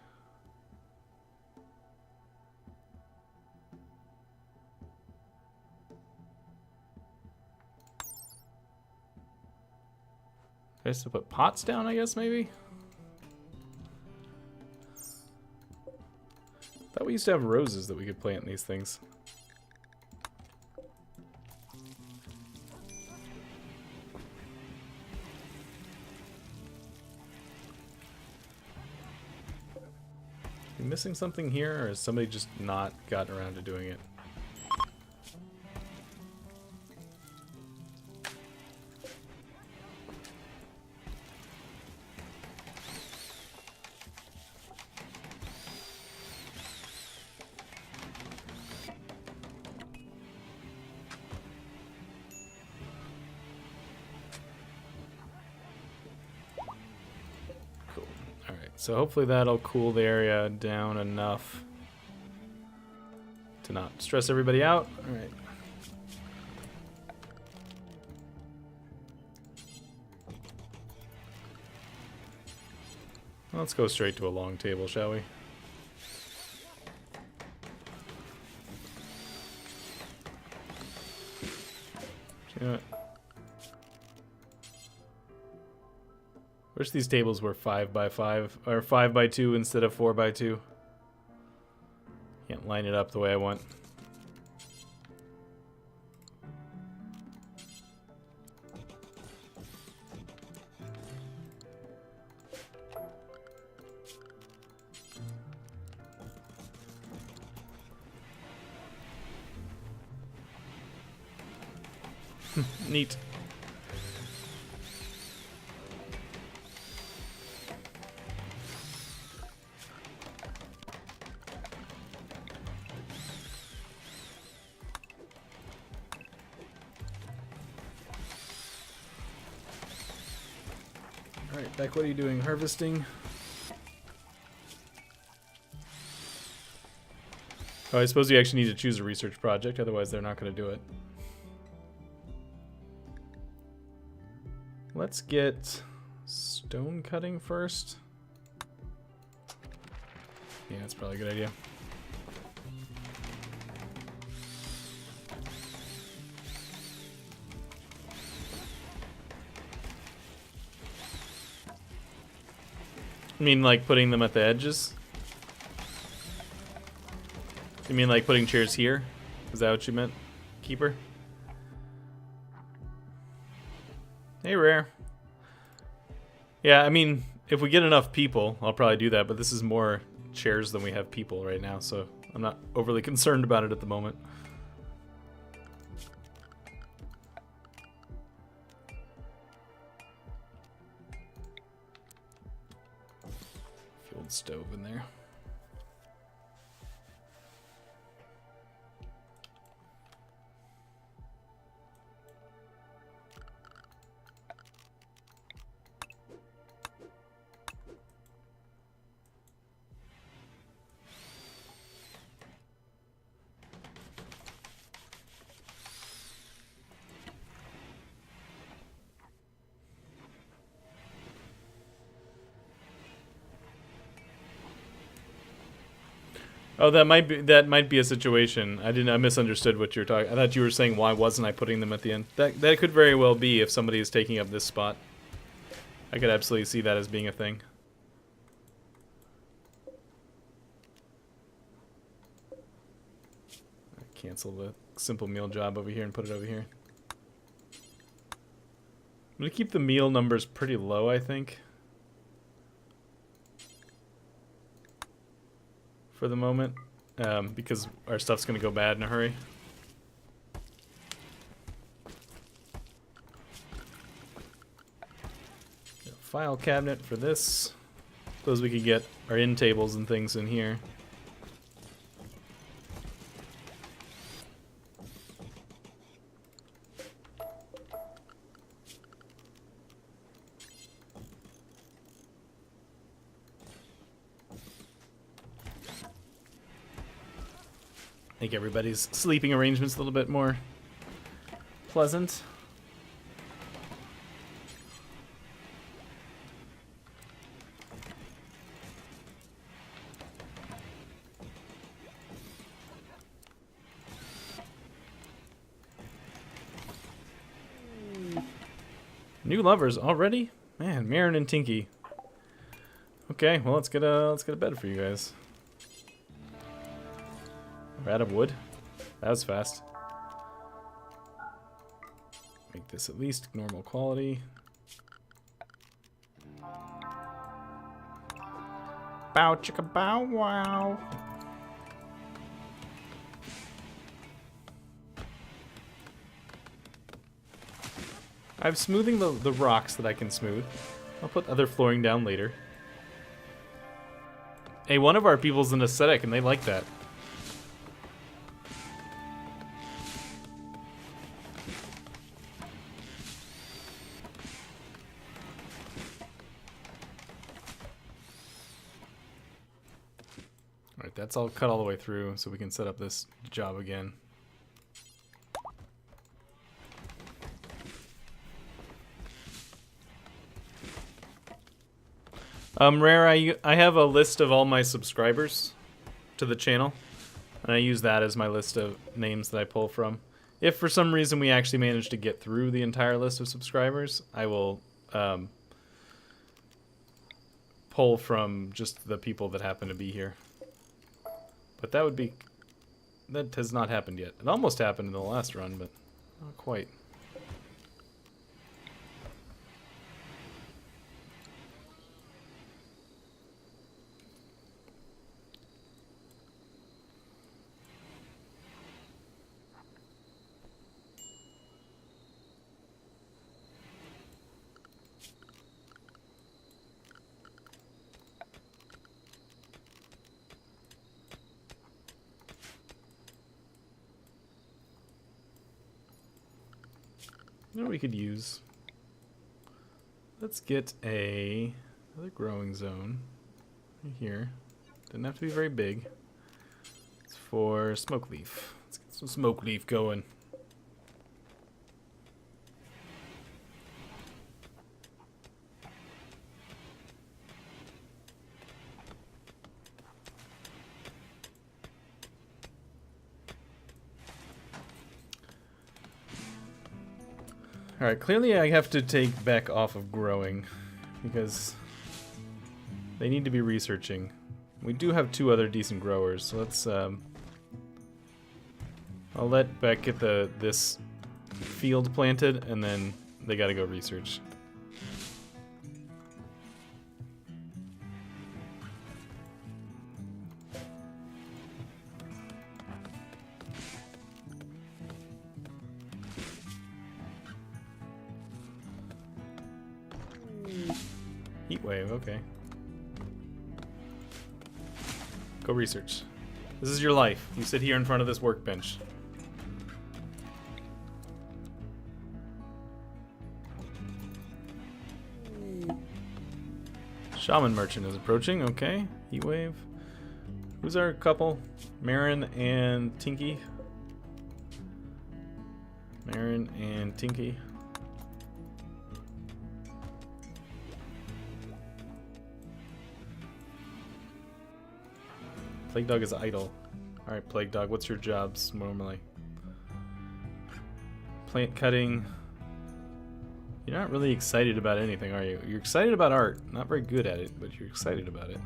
I used to put pots down, I guess, maybe? Thought we used to have roses that we could plant in these things. Am I missing something here, or has somebody just not gotten around to doing it? So hopefully that'll cool the area down enough to not stress everybody out. All right. Let's go straight to a long table, shall we? You know what? Wish these tables were 5x5 or 5x2 instead of 4x2. Can't line it up the way I want. Neat. Alright, Beck, what are you doing? Harvesting? Oh, I suppose you actually need to choose a research project, otherwise they're not going to do it. Let's get stone cutting first. Yeah, that's probably a good idea. You mean like putting them at the edges? You mean like putting chairs here? Is that what you meant, Keeper? Hey, Rare. Yeah, I mean, if we get enough people, I'll probably do that, but this is more chairs than we have people right now, so I'm not overly concerned about it at the moment. Fueled stove in there. Oh, that might be a situation. I misunderstood what you were talking. I thought you were saying why wasn't I putting them at the end. That could very well be if somebody is taking up this spot. I could absolutely see that as being a thing. Cancel the simple meal job over here and put it over here. I'm gonna keep the meal numbers pretty low, I think, for the moment, because our stuff's gonna go bad in a hurry. File cabinet for this. Suppose we could get our end tables and things in here. Make everybody's sleeping arrangements a little bit more pleasant. New lovers already? Man, Marin and Tinky. Okay, well let's get a bed for you guys. We're out of wood. That was fast. Make this at least normal quality. Bow chicka bow wow. I'm smoothing the rocks that I can smooth. I'll put other flooring down later. Hey, one of our people's an aesthetic and they like that. Alright, that's all cut all the way through so we can set up this job again. Rare, I have a list of all my subscribers to the channel, and I use that as my list of names that I pull from. If for some reason we actually manage to get through the entire list of subscribers, I will pull from just the people that happen to be here. But that has not happened yet. It almost happened in the last run, but not quite. You know what we could use? Let's get another growing zone right here. Doesn't have to be very big. It's for smoke leaf. Let's get some smoke leaf going. Alright, clearly I have to take back off of growing because they need to be researching. We do have 2 other decent growers, so let's I'll let Beck get this field planted and then they gotta go research. Heat wave, okay. Go research. This is your life. You sit here in front of this workbench. Shaman merchant is approaching, okay. Heat wave. Who's our couple? Marin and Tinky. Marin and Tinky. Plague Dog is idle. Alright, Plague Dog, what's your jobs normally? Plant cutting. You're not really excited about anything, are you? You're excited about art. Not very good at it, but you're excited about it.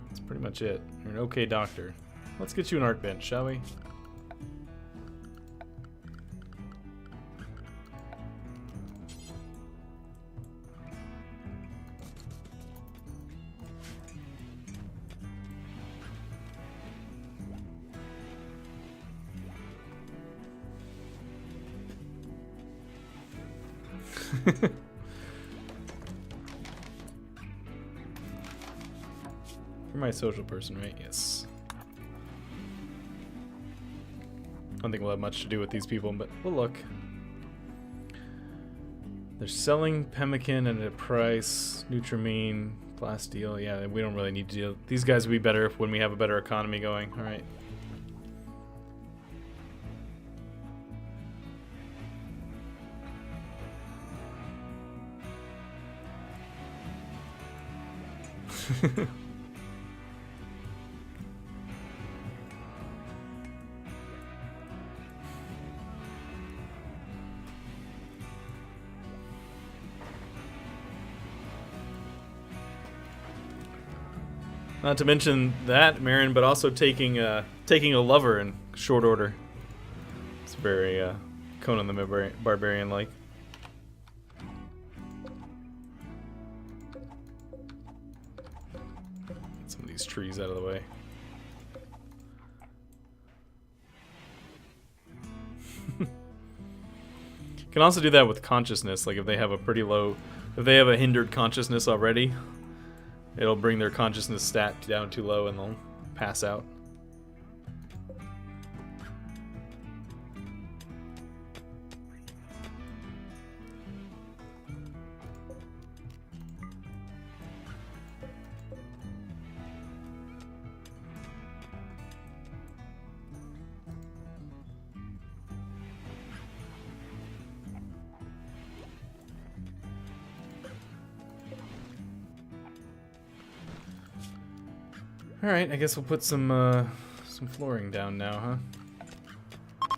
That's pretty much it. You're an okay doctor. Let's get you an art bench, shall we? You're my social person, right? Yes. I don't think we'll have much to do with these people, but we'll look. They're selling pemmican at a price, Nutramine, plasteel. Yeah, we don't really need to deal. These guys will be better when we have a better economy going. All right. Not to mention that, Marin, but also taking a lover in short order. It's very Conan the Barbarian like. Get some of these trees out of the way. Can also do that with consciousness, like if they have a pretty low, if they have a hindered consciousness already, it'll bring their consciousness stat down too low and they'll pass out. All right, I guess we'll put some flooring down now, huh?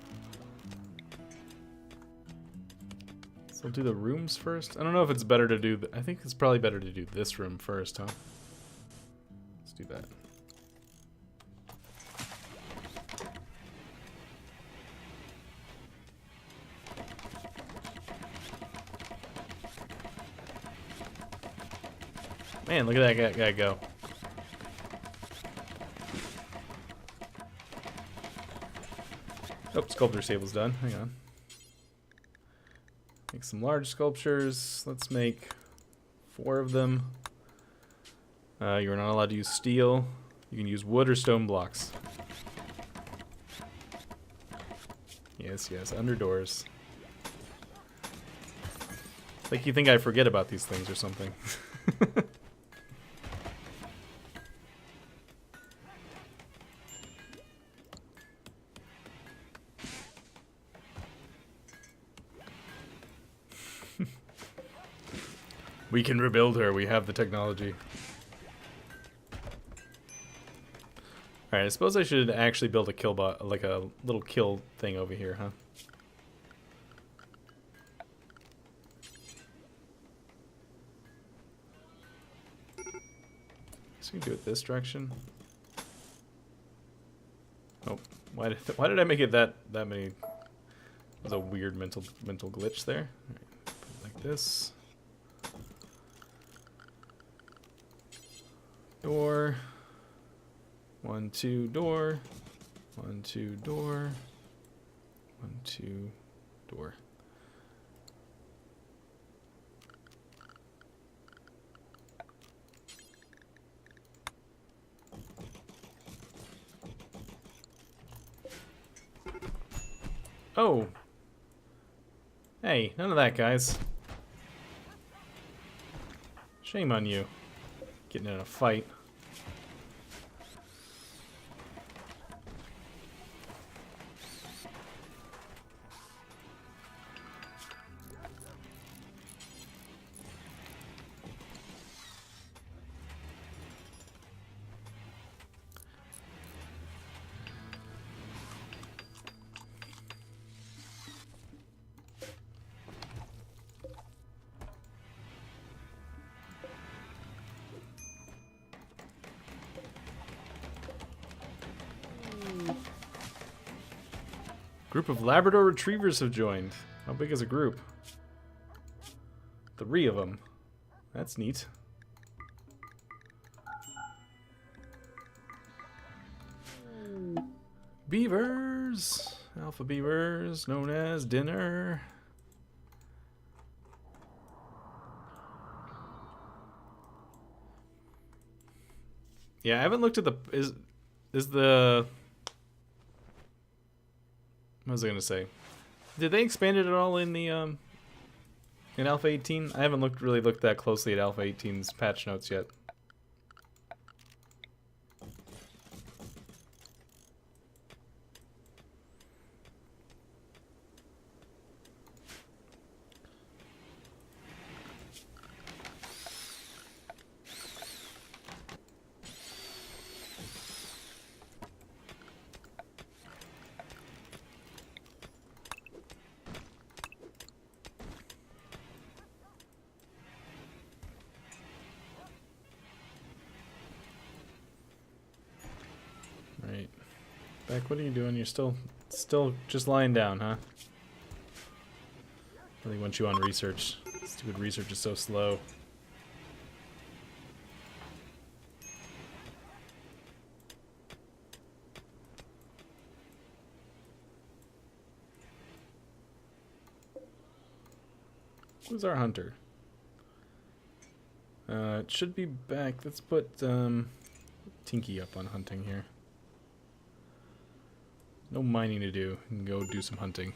So we'll do the rooms first. I don't know if it's better to do. I think it's probably better to do this room first, huh? Let's do that. Man, look at that guy go. Oh, sculpture table's done. Hang on. Make some large sculptures. Let's make 4 of them. You're not allowed to use steel. You can use wood or stone blocks. Yes, yes, under doors. Like you think I forget about these things or something. We can rebuild her. We have the technology. Alright, I suppose I should actually build a kill bot, like a little kill thing over here, huh? So we can do it this direction. Oh, why did I make it that many? That was a weird mental glitch there. All right, put it like this. Door. 1, 2, door. 1, 2, door. 1, 2, door. Oh. Hey, none of that, guys. Shame on you. Getting in a fight. Group of Labrador Retrievers have joined. How big is a group? 3 of them. That's neat. Beavers! Alpha beavers, known as dinner. Yeah, I haven't looked at the... Is the... What was I gonna say? Did they expand it at all in the in Alpha 18? I haven't really looked that closely at Alpha 18's patch notes yet. Beck, what are you doing? You're still just lying down, huh? Really want you on research. Stupid research is so slow. Who's our hunter? It should be back. Let's put Tinky up on hunting here. No mining to do. You can go do some hunting.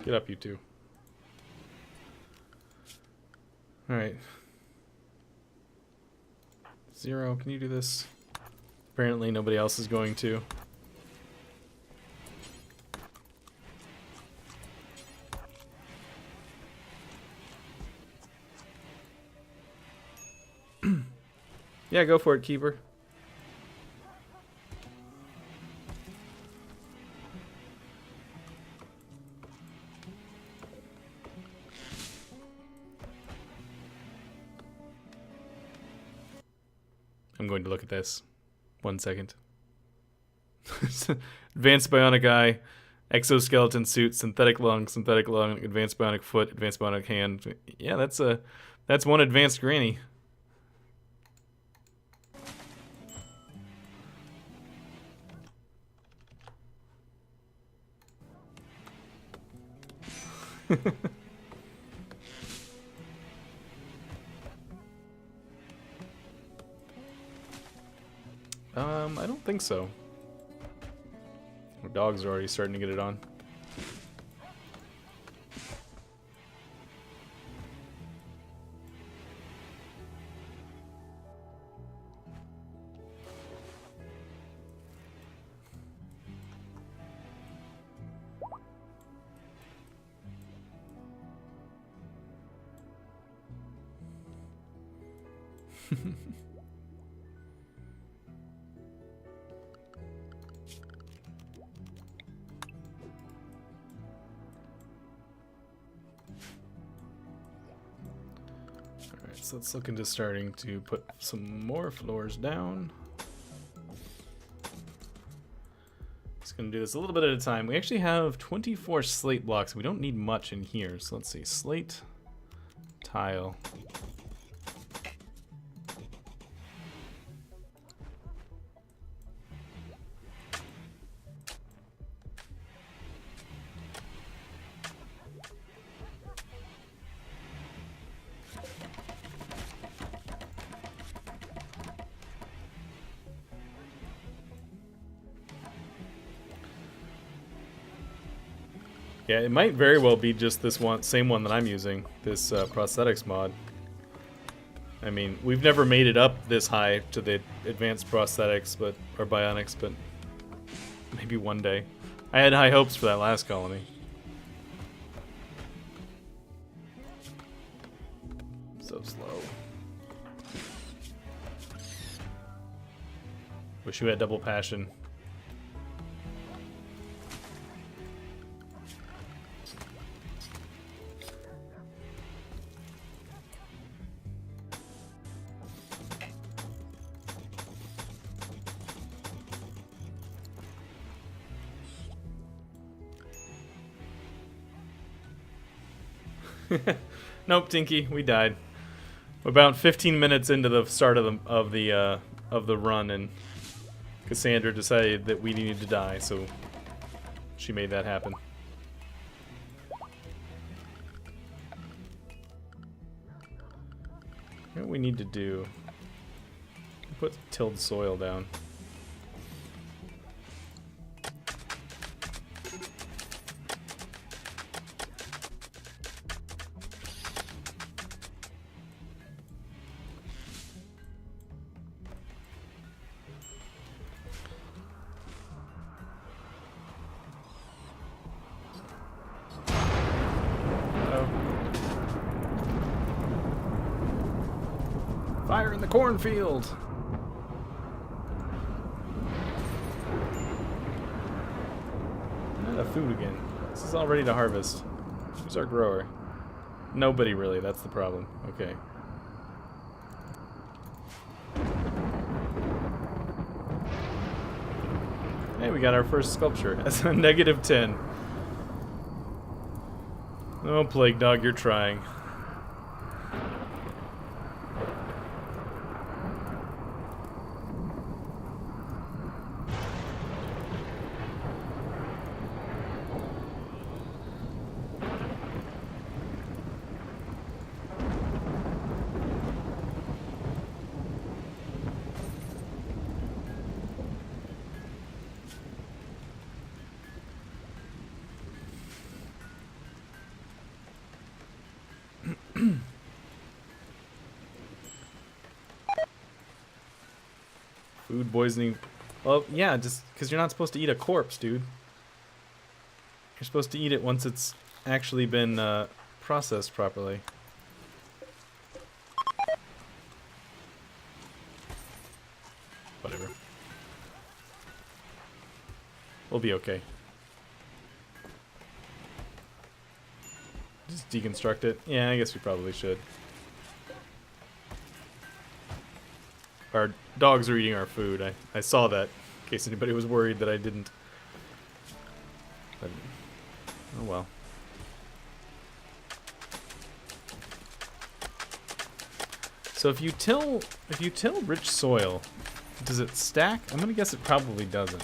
Get up, you two. Alright. Zero, can you do this? Apparently nobody else is going to. Yeah, go for it, Keeper. I'm going to look at this. 1 second. Advanced bionic eye, exoskeleton suit, synthetic lung, advanced bionic foot, advanced bionic hand. Yeah, that's one advanced granny. I don't think so. Our dogs are already starting to get it on. So let's look into starting to put some more floors down. Just gonna do this a little bit at a time. We actually have 24 slate blocks. We don't need much in here. So let's see, slate, tile. Yeah, it might very well be just this one, same one that I'm using, this prosthetics mod. I mean, we've never made it up this high to the advanced prosthetics, or bionics, but maybe one day. I had high hopes for that last colony. So slow. Wish you had double passion. Nope, Tinky, we died. About 15 minutes into the start of the run, and Cassandra decided that we needed to die, so she made that happen. What we need to do? Put tilled soil down. Fire in the cornfield! of food again. This is all ready to harvest. Who's our grower? Nobody really, that's the problem. Okay. Hey, we got our first sculpture. That's a -10. Oh, Plague Dog, you're trying. Food poisoning. Well, yeah, just because you're not supposed to eat a corpse, dude. You're supposed to eat it once it's actually been processed properly. Whatever. We'll be okay. Just deconstruct it. Yeah, I guess we probably should. Our dogs are eating our food. I saw that, in case anybody was worried that I didn't. But, oh well. So if you till rich soil, does it stack? I'm gonna guess it probably doesn't.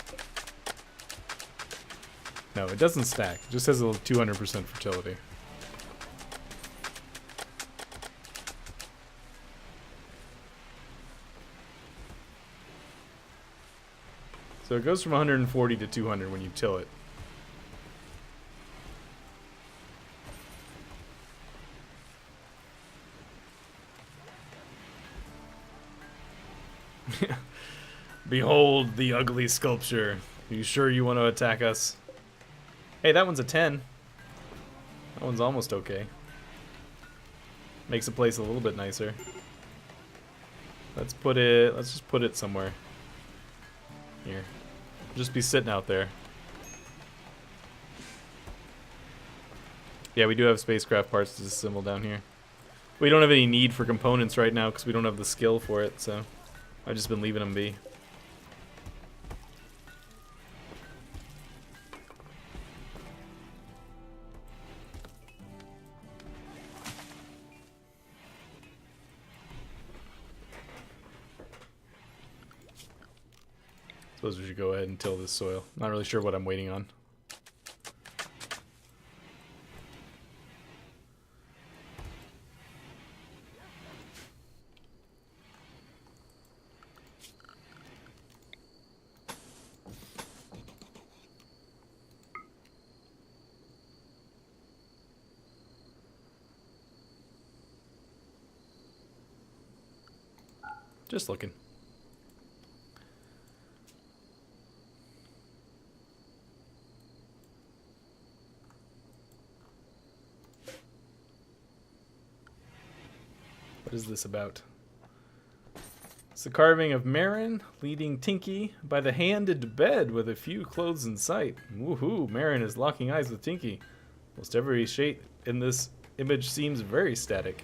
No, it doesn't stack. It just has a 200% fertility. So it goes from 140 to 200 when you till it. Behold the ugly sculpture. Are you sure you want to attack us? Hey, that one's a 10. That one's almost okay. Makes the place a little bit nicer. Let's just put it somewhere. Here. Just be sitting out there. Yeah, we do have spacecraft parts to disassemble down here. We don't have any need for components right now because we don't have the skill for it, so I've just been leaving them be. Suppose we should go ahead and till this soil. Not really sure what I'm waiting on. Just looking. What is this about? It's the carving of Marin leading Tinky by the hand into bed with a few clothes in sight. Woohoo! Marin is locking eyes with Tinky. Most every shape in this image seems very static.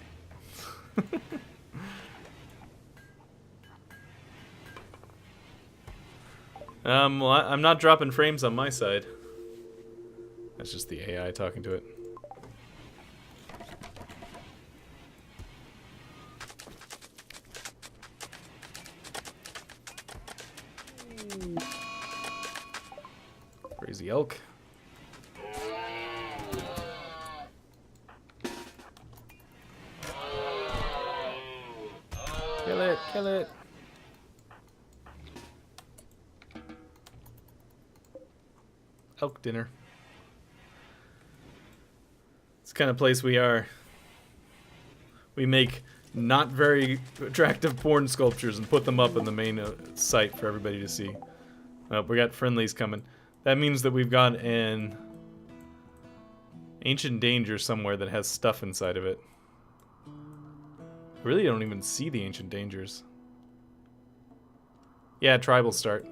Well, I'm not dropping frames on my side. That's just the AI talking to it. Crazy elk. Kill it, kill it. Elk dinner. It's the kind of place we are. We make not very attractive porn sculptures and put them up in the main site for everybody to see. We got friendlies coming. That means that we've got an ancient danger somewhere that has stuff inside of it. I really don't even see the ancient dangers. Yeah, tribal start.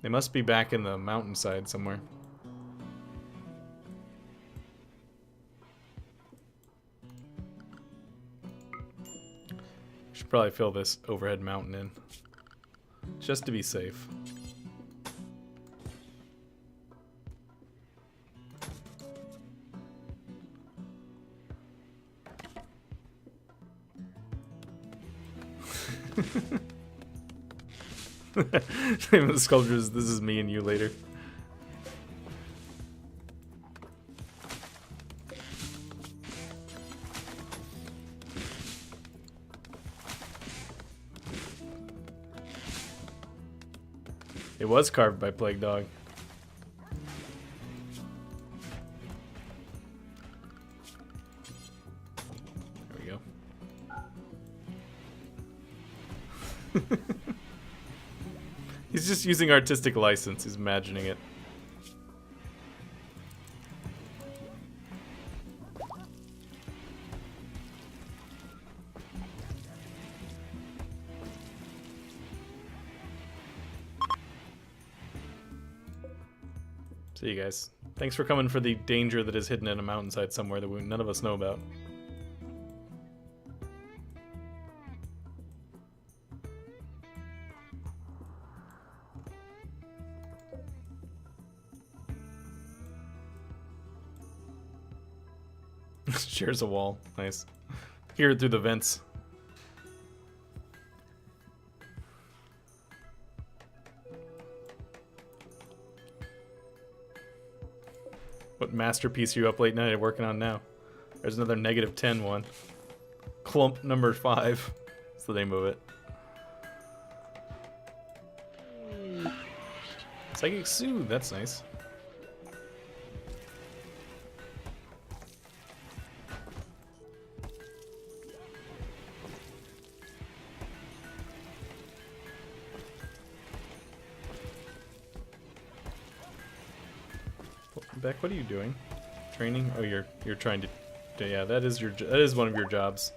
They must be back in the mountainside somewhere. Should probably fill this overhead mountain in, just to be safe. Name of the sculpture is "This is me and you later." It was carved by Plague Dog. There we go. He's just using artistic license. He's imagining it. See you guys. Thanks for coming for the danger that is hidden in a mountainside somewhere that none of us know about. Shares a wall. Nice. Hear it through the vents. What masterpiece are you up late night working on now? There's another -10 one. Clump number 5. That's the name of it. Psychic Soothe, that's nice. Beck, what are you doing? Training? Oh, you're trying to. Yeah, that is one of your jobs.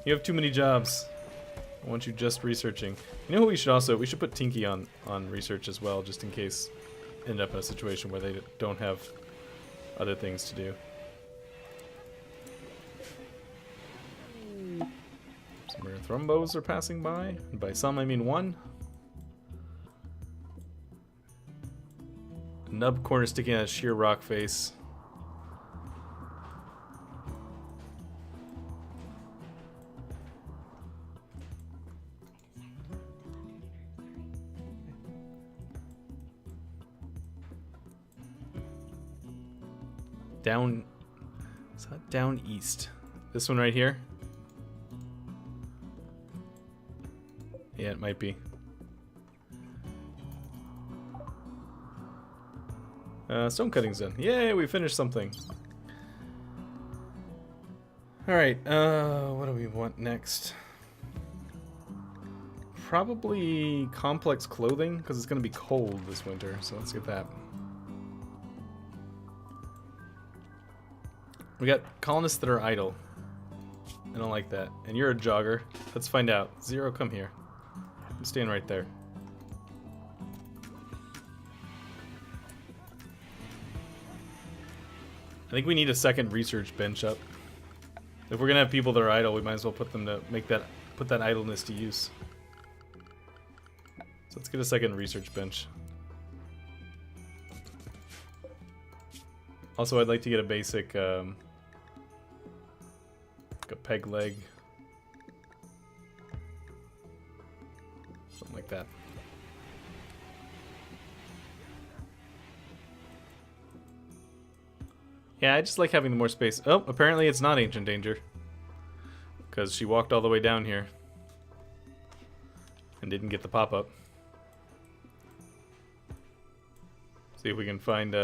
You have too many jobs. I want you just researching. You know what we should put Tinky on research as well, just in case end up in a situation where they don't have other things to do. Some rare thrombos are passing by. And by some, I mean one. Nub corner sticking out a sheer rock face. Down. Is that down east? This one right here? Yeah, it might be. Stone cutting's done. Yay, we finished something. Alright, what do we want next? Probably complex clothing, because it's going to be cold this winter, so let's get that. We got colonists that are idle. I don't like that. And you're a jogger. Let's find out. Zero, come here. I'm staying right there. I think we need a second research bench up. If we're gonna have people that are idle, we might as well put them to put that idleness to use. So let's get a second research bench. Also, I'd like to get a basic like a peg leg. Something like that. Yeah, I just like having the more space. Oh, apparently it's not Ancient Danger. Because she walked all the way down here. And didn't get the pop-up. See if we can find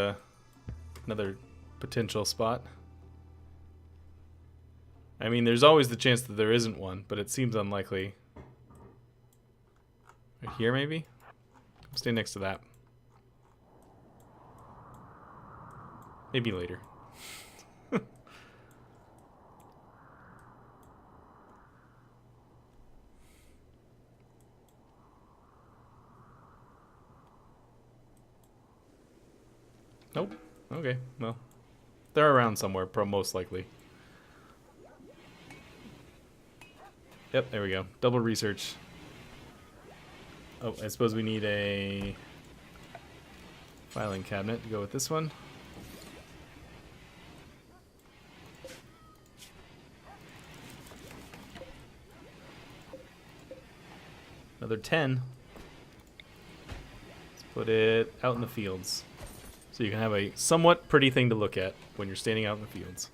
another potential spot. I mean, there's always the chance that there isn't one, but it seems unlikely. Right here, maybe? Stay next to that. Maybe later. Nope. Okay, well. They're around somewhere, most likely. Yep, there we go. Double research. Oh, I suppose we need a filing cabinet to go with this one. Another 10. Let's put it out in the fields. So you can have a somewhat pretty thing to look at when you're standing out in the fields.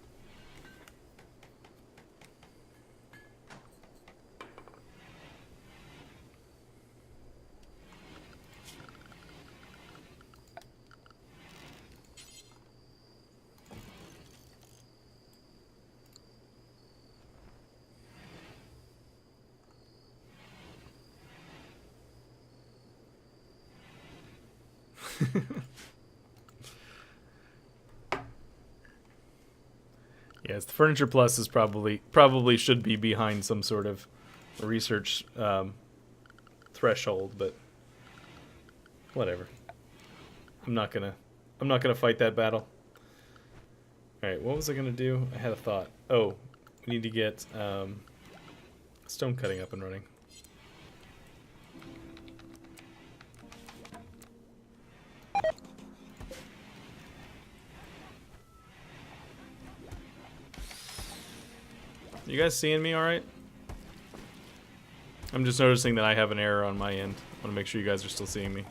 Yes, the Furniture Plus is probably should be behind some sort of research threshold, but whatever. I'm not gonna fight that battle. All right, what was I gonna do? I had a thought. Oh, we need to get stone cutting up and running. You guys seeing me all right? I'm just noticing that I have an error on my end. I want to make sure you guys are still seeing me.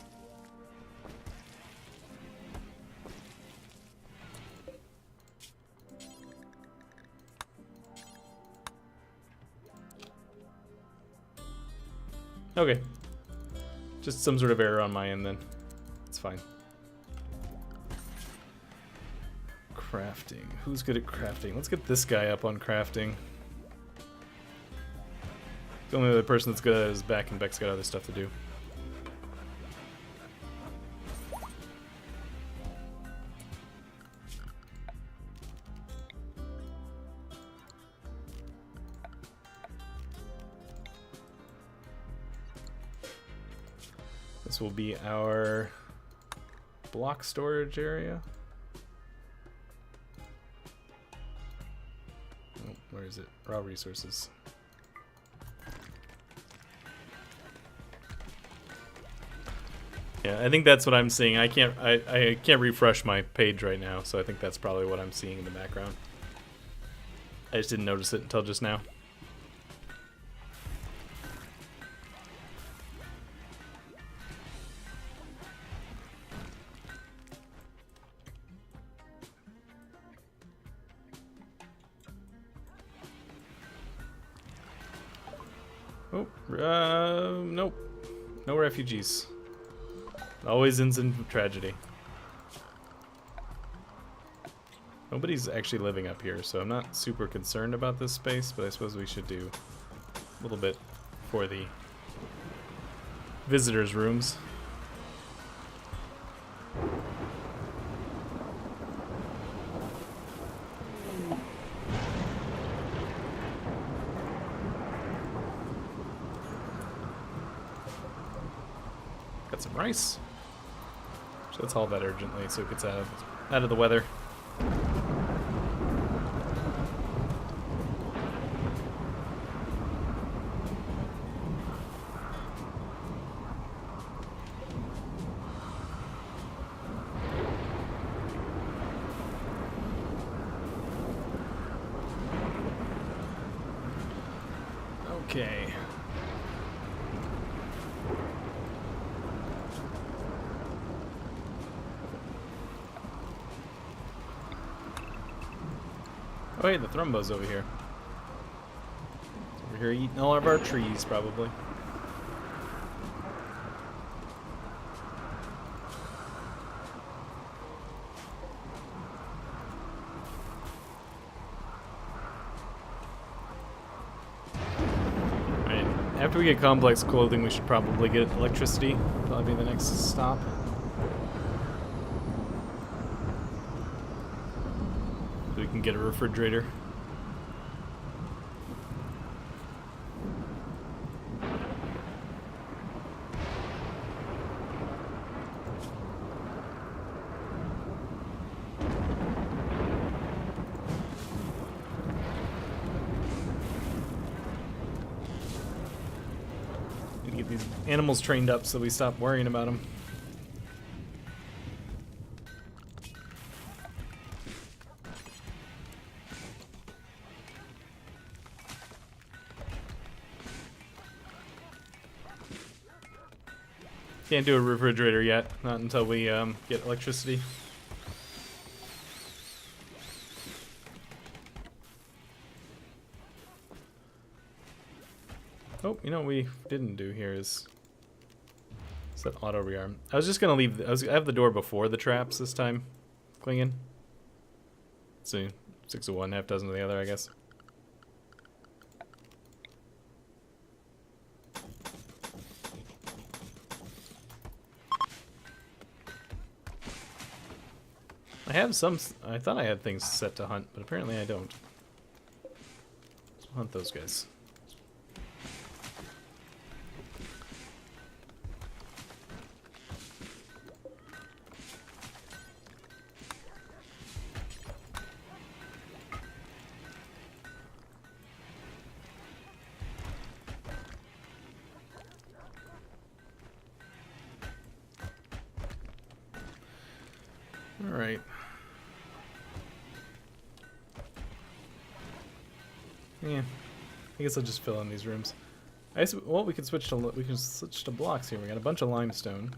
Okay. Just some sort of error on my end then. It's fine. Crafting. Who's good at crafting? Let's get this guy up on crafting. The only other person that's good at it is Beck, and Beck's got other stuff to do. This will be our block storage area. Oh, where is it? Raw resources. Yeah, I think that's what I'm seeing. I can't refresh my page right now, so I think that's probably what I'm seeing in the background. I just didn't notice it until just now. Oh, nope. No refugees. Always ends in tragedy. Nobody's actually living up here, so I'm not super concerned about this space, but I suppose we should do a little bit for the visitors' rooms. Got some rice. So let's haul that urgently so it gets out of the weather. Okay. Oh, hey, the Thrumbo's over here. Over here eating all of our trees, probably. Alright, after we get complex clothing, we should probably get electricity. Probably be the next stop. We can get a refrigerator. these animals trained up so we stop worrying about them. Can't do a refrigerator yet, not until we get electricity. Oh, you know what we didn't do here is set auto rearm. I was just gonna leave. I have the door before the traps this time, clinging. So 6 of one, half dozen of the other, I guess. I have some. I thought I had things set to hunt, but apparently I don't. So hunt those guys. All right. Yeah, I guess I'll just fill in these rooms. Well, we can switch to blocks here. We got a bunch of limestone,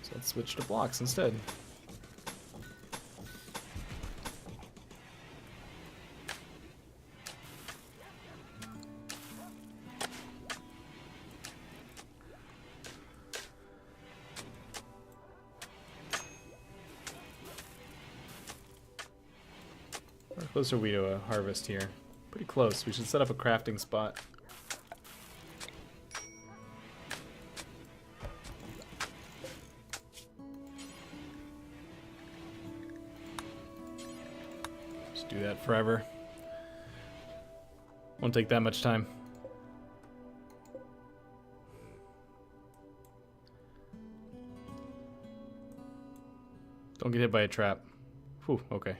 so let's switch to blocks instead. How close are we to a harvest here? Pretty close. We should set up a crafting spot. Just do that forever. Won't take that much time. Don't get hit by a trap. Whew, okay.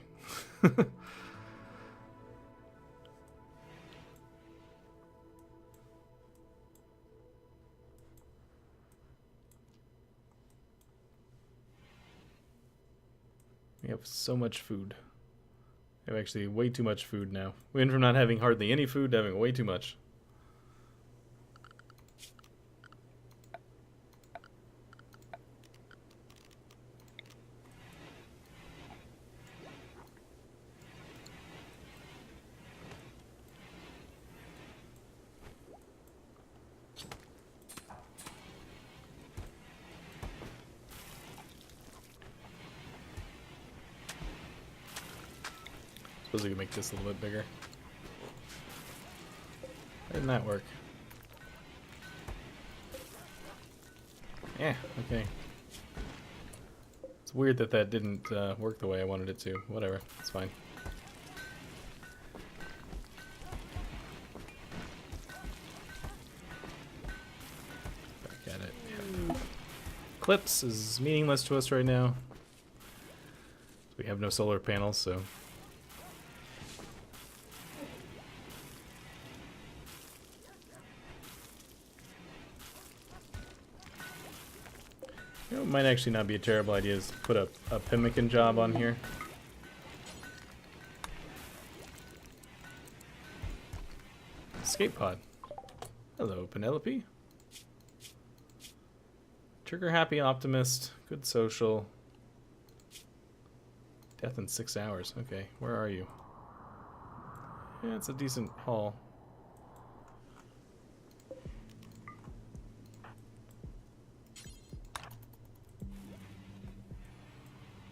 We have so much food. We have actually way too much food now. We went from not having hardly any food to having way too much. Suppose we can make this a little bit bigger. Why didn't that work? Yeah, okay. It's weird that that didn't work the way I wanted it to. Whatever, it's fine. Back at it. Yeah. Eclipse is meaningless to us right now. We have no solar panels, so... You know, it might actually not be a terrible idea is to put a pemmican job on here. Escape pod. Hello, Penelope. Trigger happy optimist. Good social. Death in 6 hours. Okay, where are you? Yeah, it's a decent haul.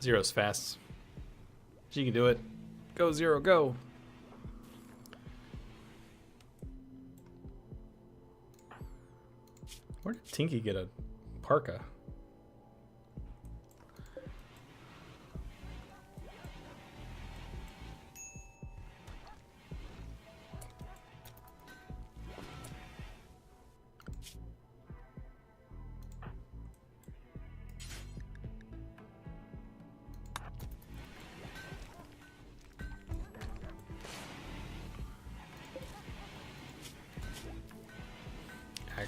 Zero's fast. She can do it. Go, Zero, go! Where did Tinky get a parka?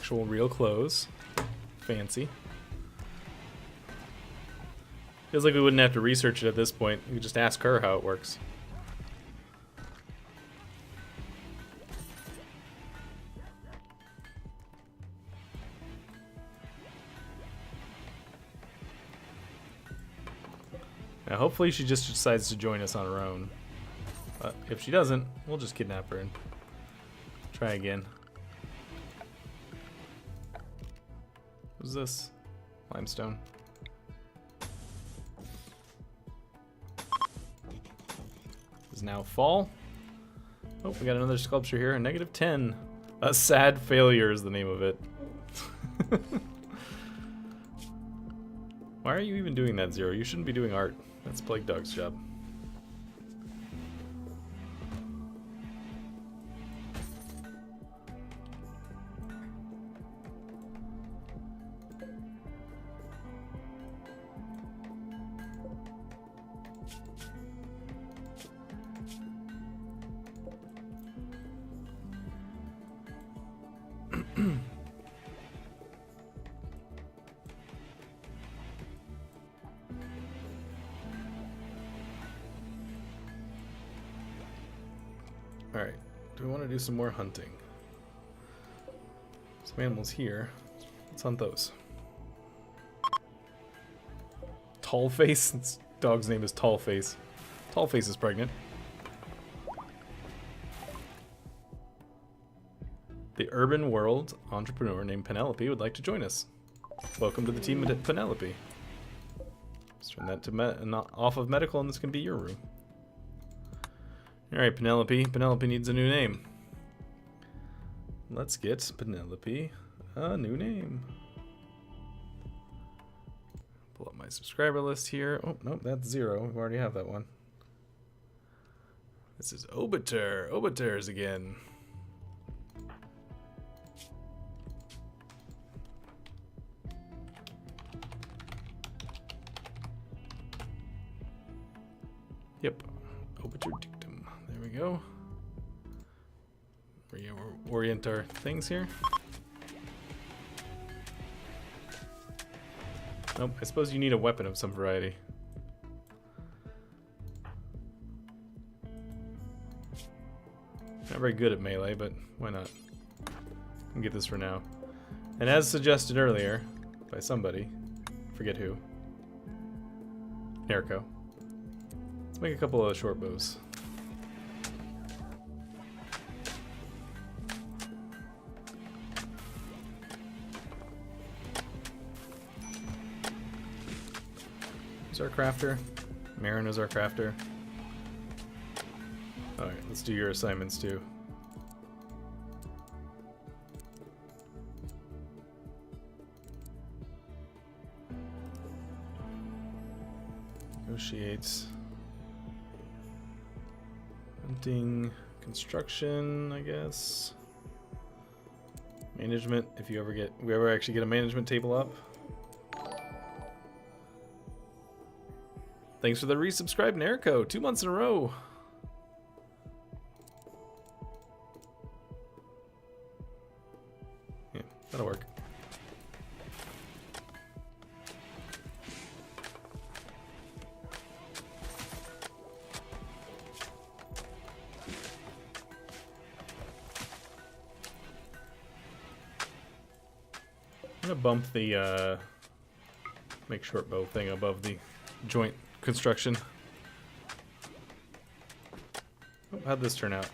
actual real clothes. Fancy. Feels like we wouldn't have to research it at this point. We could just ask her how it works. Now, hopefully she just decides to join us on her own. But if she doesn't, we'll just kidnap her and try again. What's this? Limestone. Is now fall. Oh, we got another sculpture here. A -10. A sad failure is the name of it. Why are you even doing that, Zero? You shouldn't be doing art. That's Plague Dog's job. Alright, do we want to do some more hunting? Some animals here. Let's hunt those. Tallface? This dog's name is Tallface. Tallface is pregnant. The urban world entrepreneur named Penelope would like to join us. Welcome to the team at Penelope. Let's turn that to off of medical and this can be your room. Alright, Penelope. Penelope needs a new name. Let's get Penelope a new name. Pull up my subscriber list here. Oh, nope, that's 0. We already have that one. This is Obiter. Obiters again. Yep. Obiter dictum. There we go. Reorient our things here. Nope, I suppose you need a weapon of some variety. Not very good at melee, but why not? I can get this for now. And as suggested earlier by somebody, forget who, Nerko. Let's make a couple of short bows. Who's our crafter? Marin is our crafter. Alright, let's do your assignments too. Negotiates. Hunting, construction, I guess. Management, if you ever actually get a management table up. Thanks for the resubscribe, Nerko. 2 months in a row. Yeah, that'll work. I'm gonna bump the make short bow thing above the joint construction. Oh, how'd this turn out?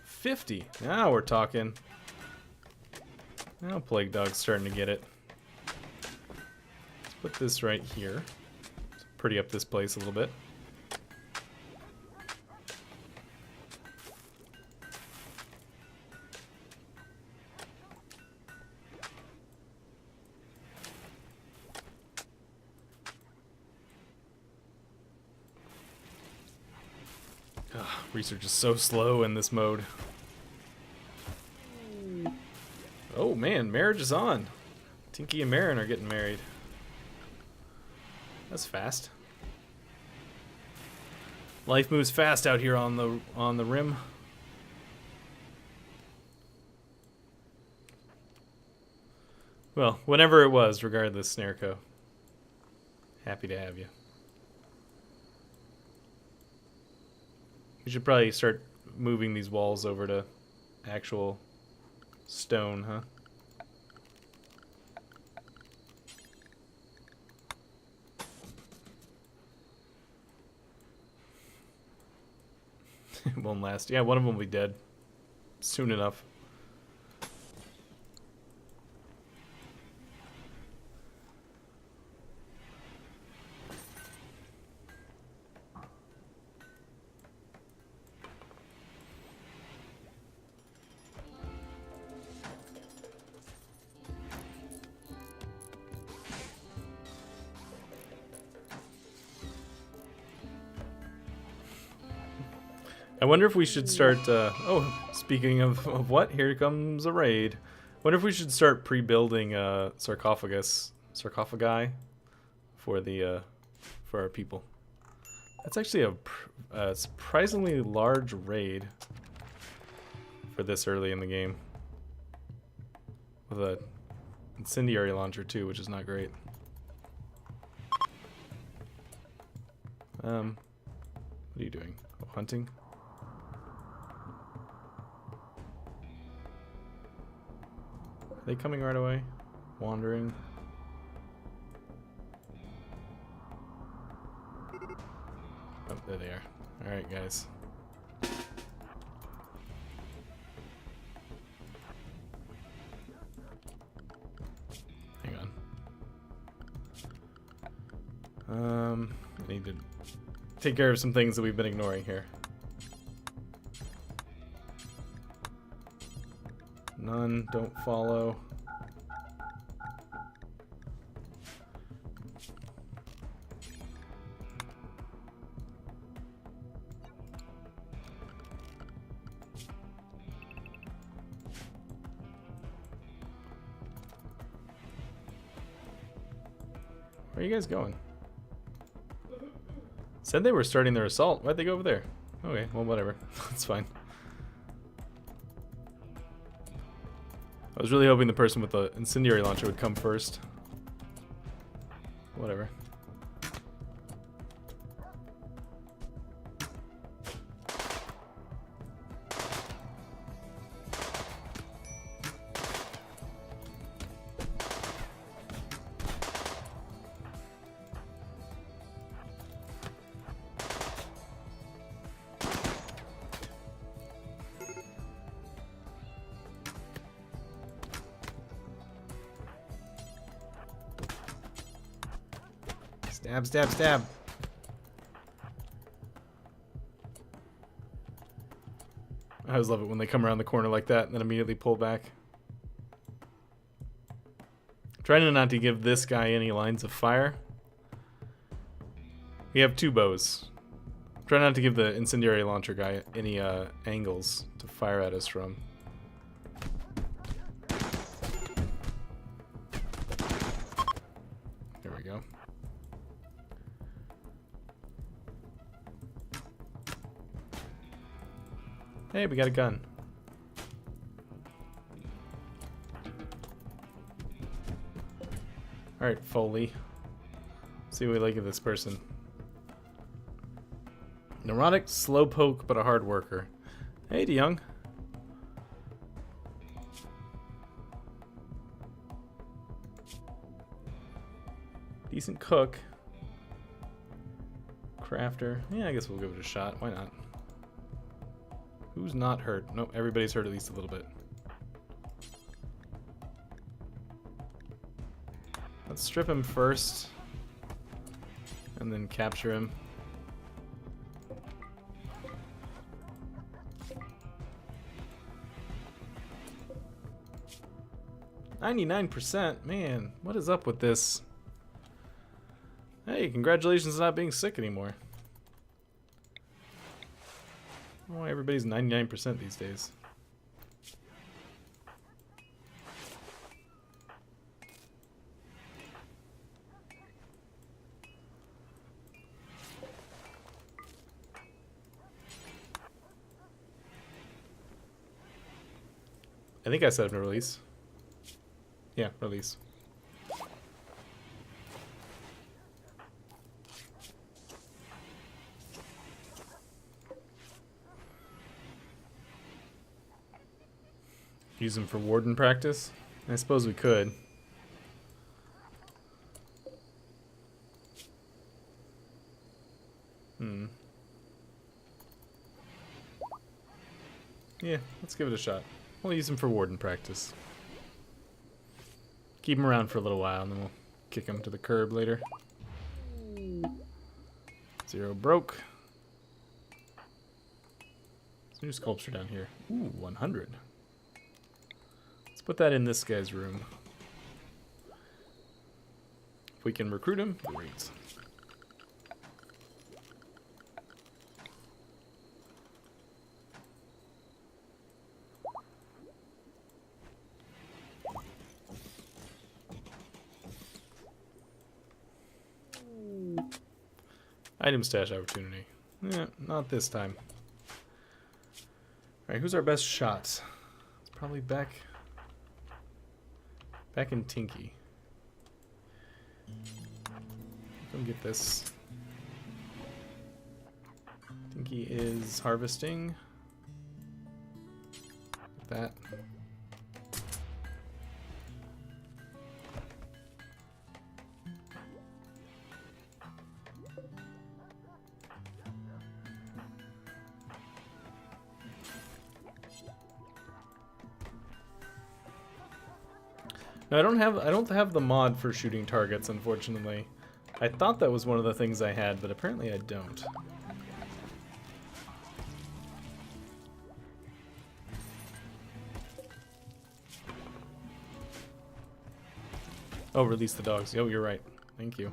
50. Now we're talking. Now Plague Dog's starting to get it. Let's put this right here. Let's pretty up this place a little bit. Research is so slow in this mode. Oh man, marriage is on. Tinky and Marin are getting married. That's fast. Life moves fast out here on the rim. Well, whenever it was, regardless, Snareco. Happy to have you. We should probably start moving these walls over to actual stone, huh? It won't last. Yeah, one of them will be dead soon enough. I wonder if we should start, oh, speaking of what, here comes a raid. I wonder if we should start pre-building sarcophagi for the, for our people. That's actually a surprisingly large raid for this early in the game. With a incendiary launcher too, which is not great. What are you doing? Oh, hunting? Are they coming right away? Wandering? Oh, there they are. Alright, guys. Hang on. I need to take care of some things that we've been ignoring here. None, don't follow. Where are you guys going? Said they were starting their assault. Why'd they go over there? Okay, well, whatever. That's fine. I was really hoping the person with the incendiary launcher would come first. Whatever. Stab, stab, stab. I always love it when they come around the corner like that and then immediately pull back. Trying not to give this guy any lines of fire. We have 2 bows. Try not to give the incendiary launcher guy any angles to fire at us from. There we go. Hey, we got a gun. Alright, Foley. Let's see what we like of this person. Neurotic, slowpoke, but a hard worker. Hey, DeYoung. Decent cook. Crafter. Yeah, I guess we'll give it a shot. Why not? Who's not hurt? Nope, everybody's hurt at least a little bit. Let's strip him first. And then capture him. %, man, what is up with this? Hey, congratulations on not being sick anymore. I don't know why everybody's 99% these days. I think I set up a release. Yeah, release. Use him for warden practice? I suppose we could. Yeah, let's give it a shot. We'll use him for warden practice. Keep him around for a little while, and then we'll kick him to the curb later. 0 broke. There's a new sculpture down here. Ooh, 100. Let's put that in this guy's room. If we can recruit him, great. Item stash opportunity. Yeah, not this time. Alright, who's our best shot? It's probably back in Tinky. Come get this. Tinky is harvesting. That. No, I don't have the mod for shooting targets, unfortunately. I thought that was one of the things I had, but apparently I don't. Oh, release the dogs. Oh, you're right. Thank you.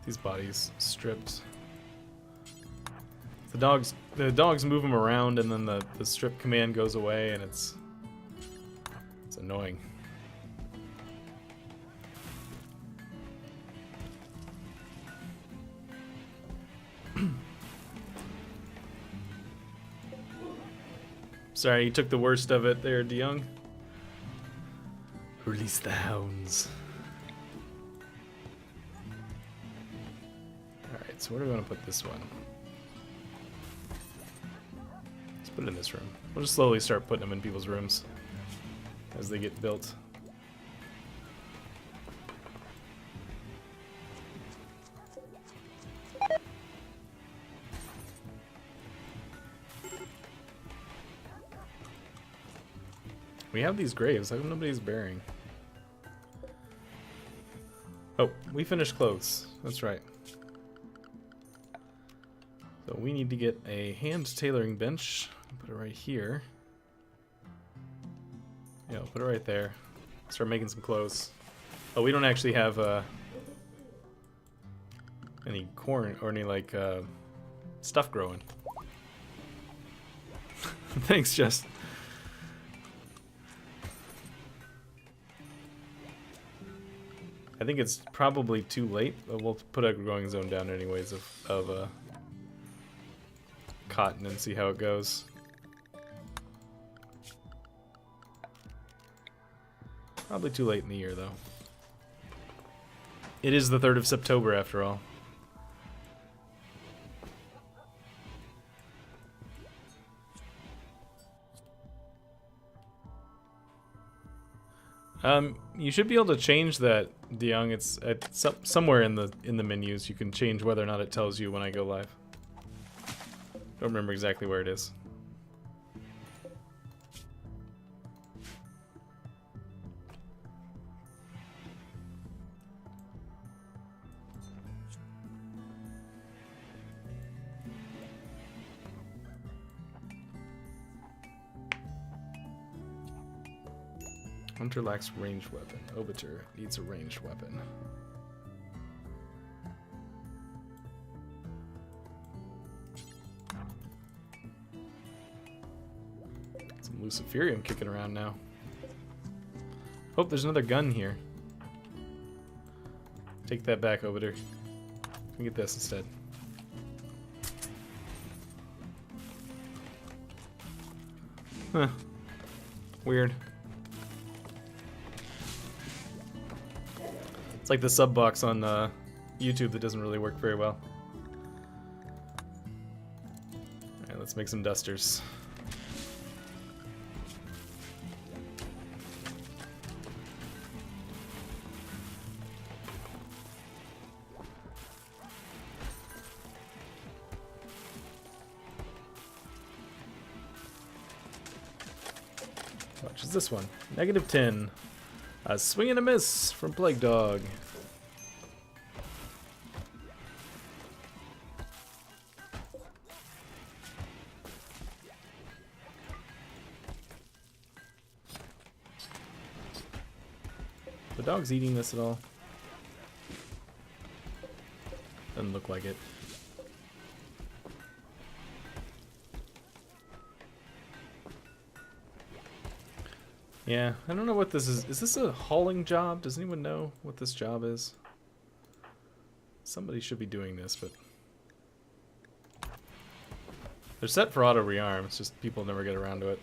These bodies stripped. The dogs move them around, and then the strip command goes away, and it's annoying. Sorry, you took the worst of it there, DeYoung. Release the hounds. Alright, so where do we want to put this one? Let's put it in this room. We'll just slowly start putting them in people's rooms as they get built. We have these graves. How come nobody's burying? Oh, we finished clothes. That's right. So we need to get a hand tailoring bench. Put it right here. Yeah, put it right there. Start making some clothes. Oh, we don't actually have any corn or any like stuff growing. Thanks, Jess. I think it's probably too late, but we'll put a growing zone down anyways of cotton and see how it goes. Probably too late in the year, though. It is the 3rd of September, after all. You should be able to change that, DeYoung. It's somewhere in the menus. You can change whether or not it tells you when I go live. Don't remember exactly where it is. Hunter lacks ranged weapon. Obiter needs a ranged weapon. Some Luciferium kicking around now. Hope there's another gun here. Take that back, Obiter. Let me get this instead. Huh. Weird. It's like the sub box on YouTube that doesn't really work very well. Alright, let's make some dusters. Which is this one? -10. A swing and a miss from Plague Dog. The dog's eating this at all? Doesn't look like it. Yeah, I don't know what this is. Is this a hauling job? Does anyone know what this job is? Somebody should be doing this, but... They're set for auto rearm, it's just people never get around to it.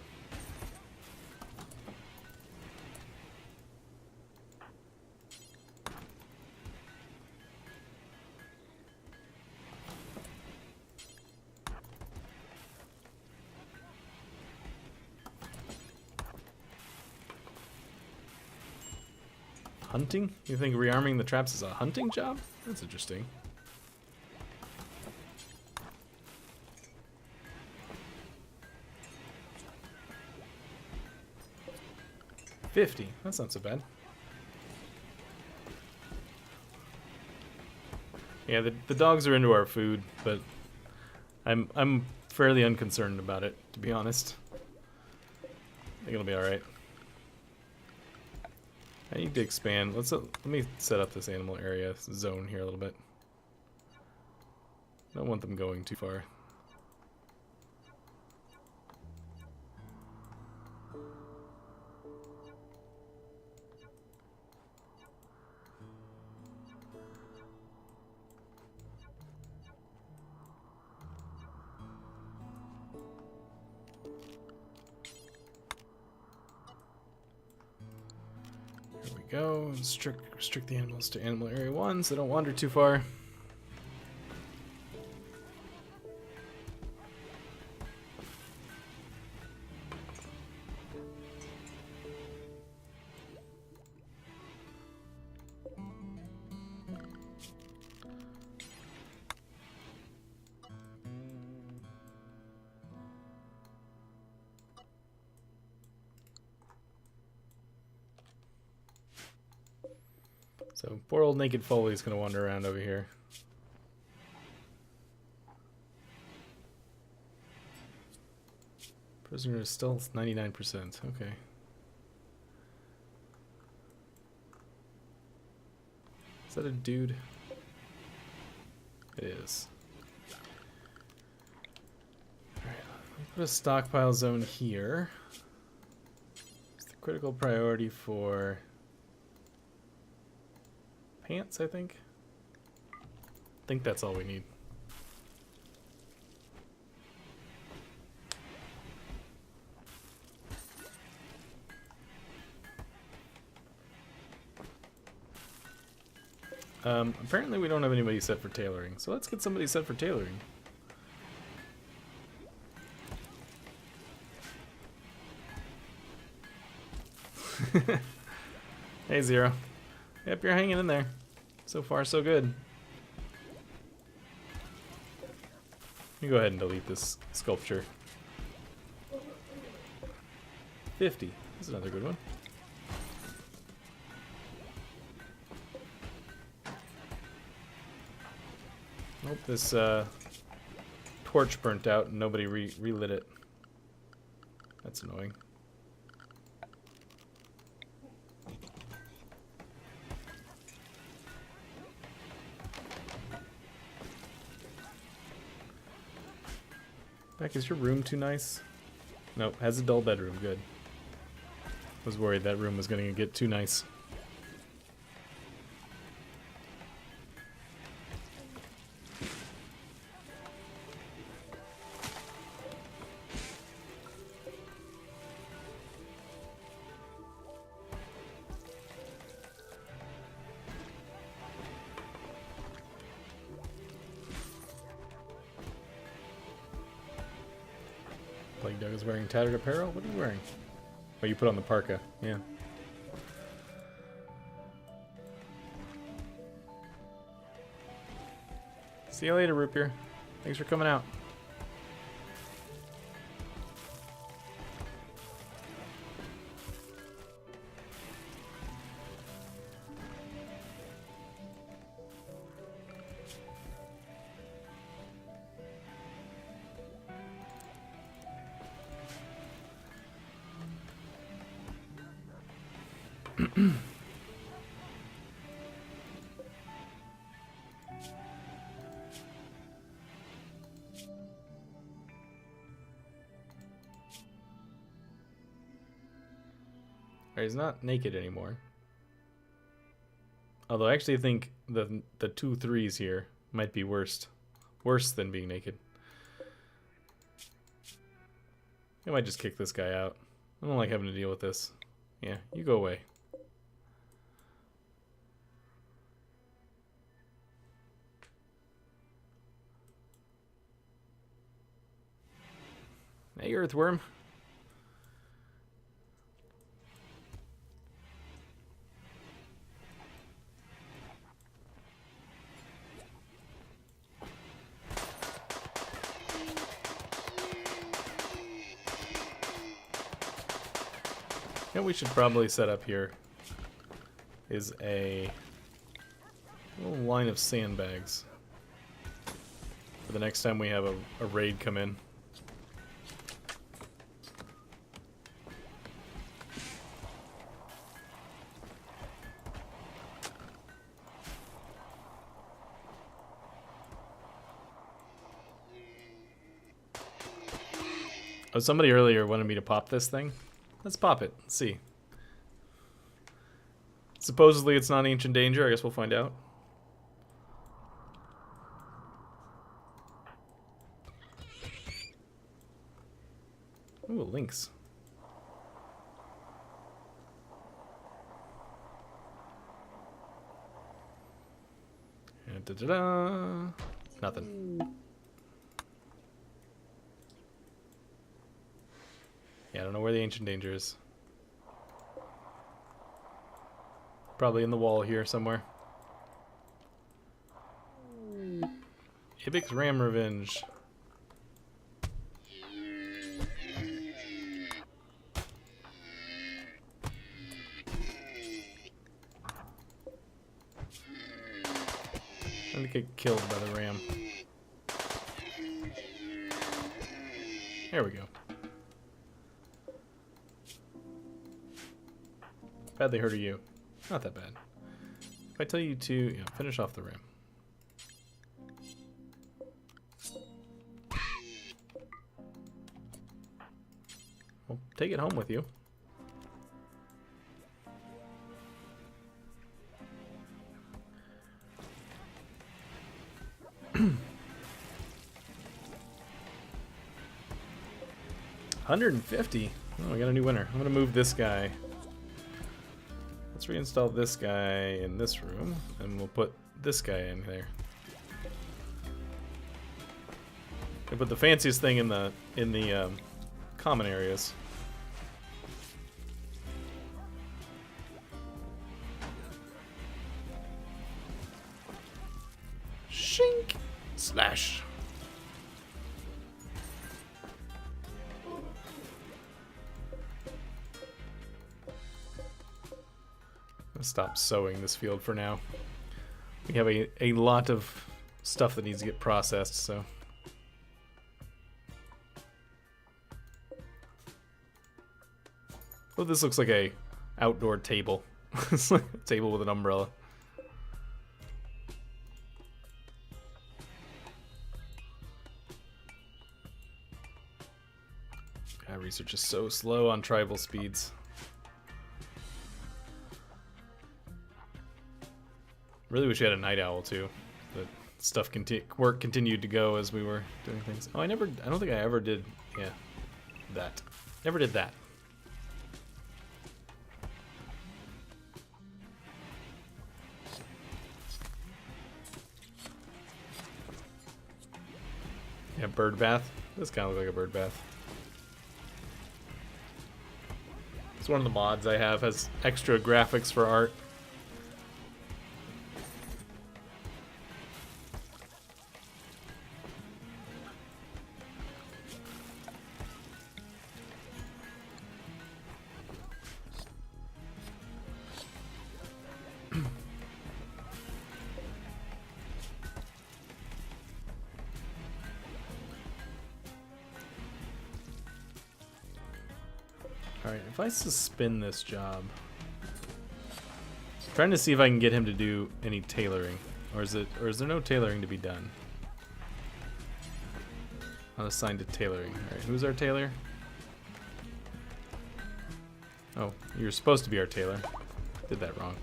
Hunting? You think rearming the traps is a hunting job? That's interesting. $50. That's not so bad. Yeah, the dogs are into our food, but I'm fairly unconcerned about it, to be honest. I think it'll be all right. I need to expand. Let me set up this animal area zone here a little bit. Don't want them going too far. Go restrict the animals to animal area 1 so they don't wander too far. So poor old Naked Foley's gonna wander around over here. Prisoner is still 99%. Okay. Is that a dude? It is. Alright, put a stockpile zone here. It's the critical priority for pants, I think. I think that's all we need. Apparently we don't have anybody set for tailoring, so let's get somebody set for tailoring. Hey, Zero. Yep, you're hanging in there. So far, so good. Let me go ahead and delete this sculpture. 50. That's another good one. Nope, this torch burnt out and nobody relit it. That's annoying. Beck, is your room too nice? Nope, has a dull bedroom. Good. Was worried that room was going to get too nice. Plague Dog is wearing tattered apparel? What are you wearing? Oh, you put on the parka. Yeah. See you later, Root Beer. Thanks for coming out. He's not naked anymore. Although I actually think the 2 3s here might be worse than being naked. I might just kick this guy out. I don't like having to deal with this. Yeah, you go away. Hey, Earthworm. What we should probably set up here is a little line of sandbags for the next time we have a raid come in. Oh, somebody earlier wanted me to pop this thing. Let's pop it. Let's see. Supposedly it's not ancient danger. I guess we'll find out. Ooh, links. And da-da-da. Nothing. Yeah, I don't know where the ancient danger is. Probably in the wall here somewhere. Ibix Ram Revenge. I'm gonna get killed by the ram. There we go. Badly hurt you. Not that bad. If I tell you to finish off the ram. Well, take it home with you. $150. Oh, we got a new winner. I'm gonna move this guy. Let's reinstall this guy in this room, and we'll put this guy in there. And put the fanciest thing in the common areas. Shink! Slash! Stop sowing this field for now. We have a lot of stuff that needs to get processed, so. Oh, this looks like a outdoor table. It's like a table with an umbrella. God, research is so slow on tribal speeds. Really wish we had a night owl too. But stuff work continued to go as we were doing things. Oh, I don't think I ever did. Yeah, that. Never did that. Yeah, bird bath. This kind of looks like a bird bath. It's one of the mods I have, has extra graphics for art. Alright, if I suspend this job, I'm trying to see if I can get him to do any tailoring. Or is there no tailoring to be done? Unassigned to tailoring. Alright, who's our tailor? Oh, you're supposed to be our tailor. Did that wrong.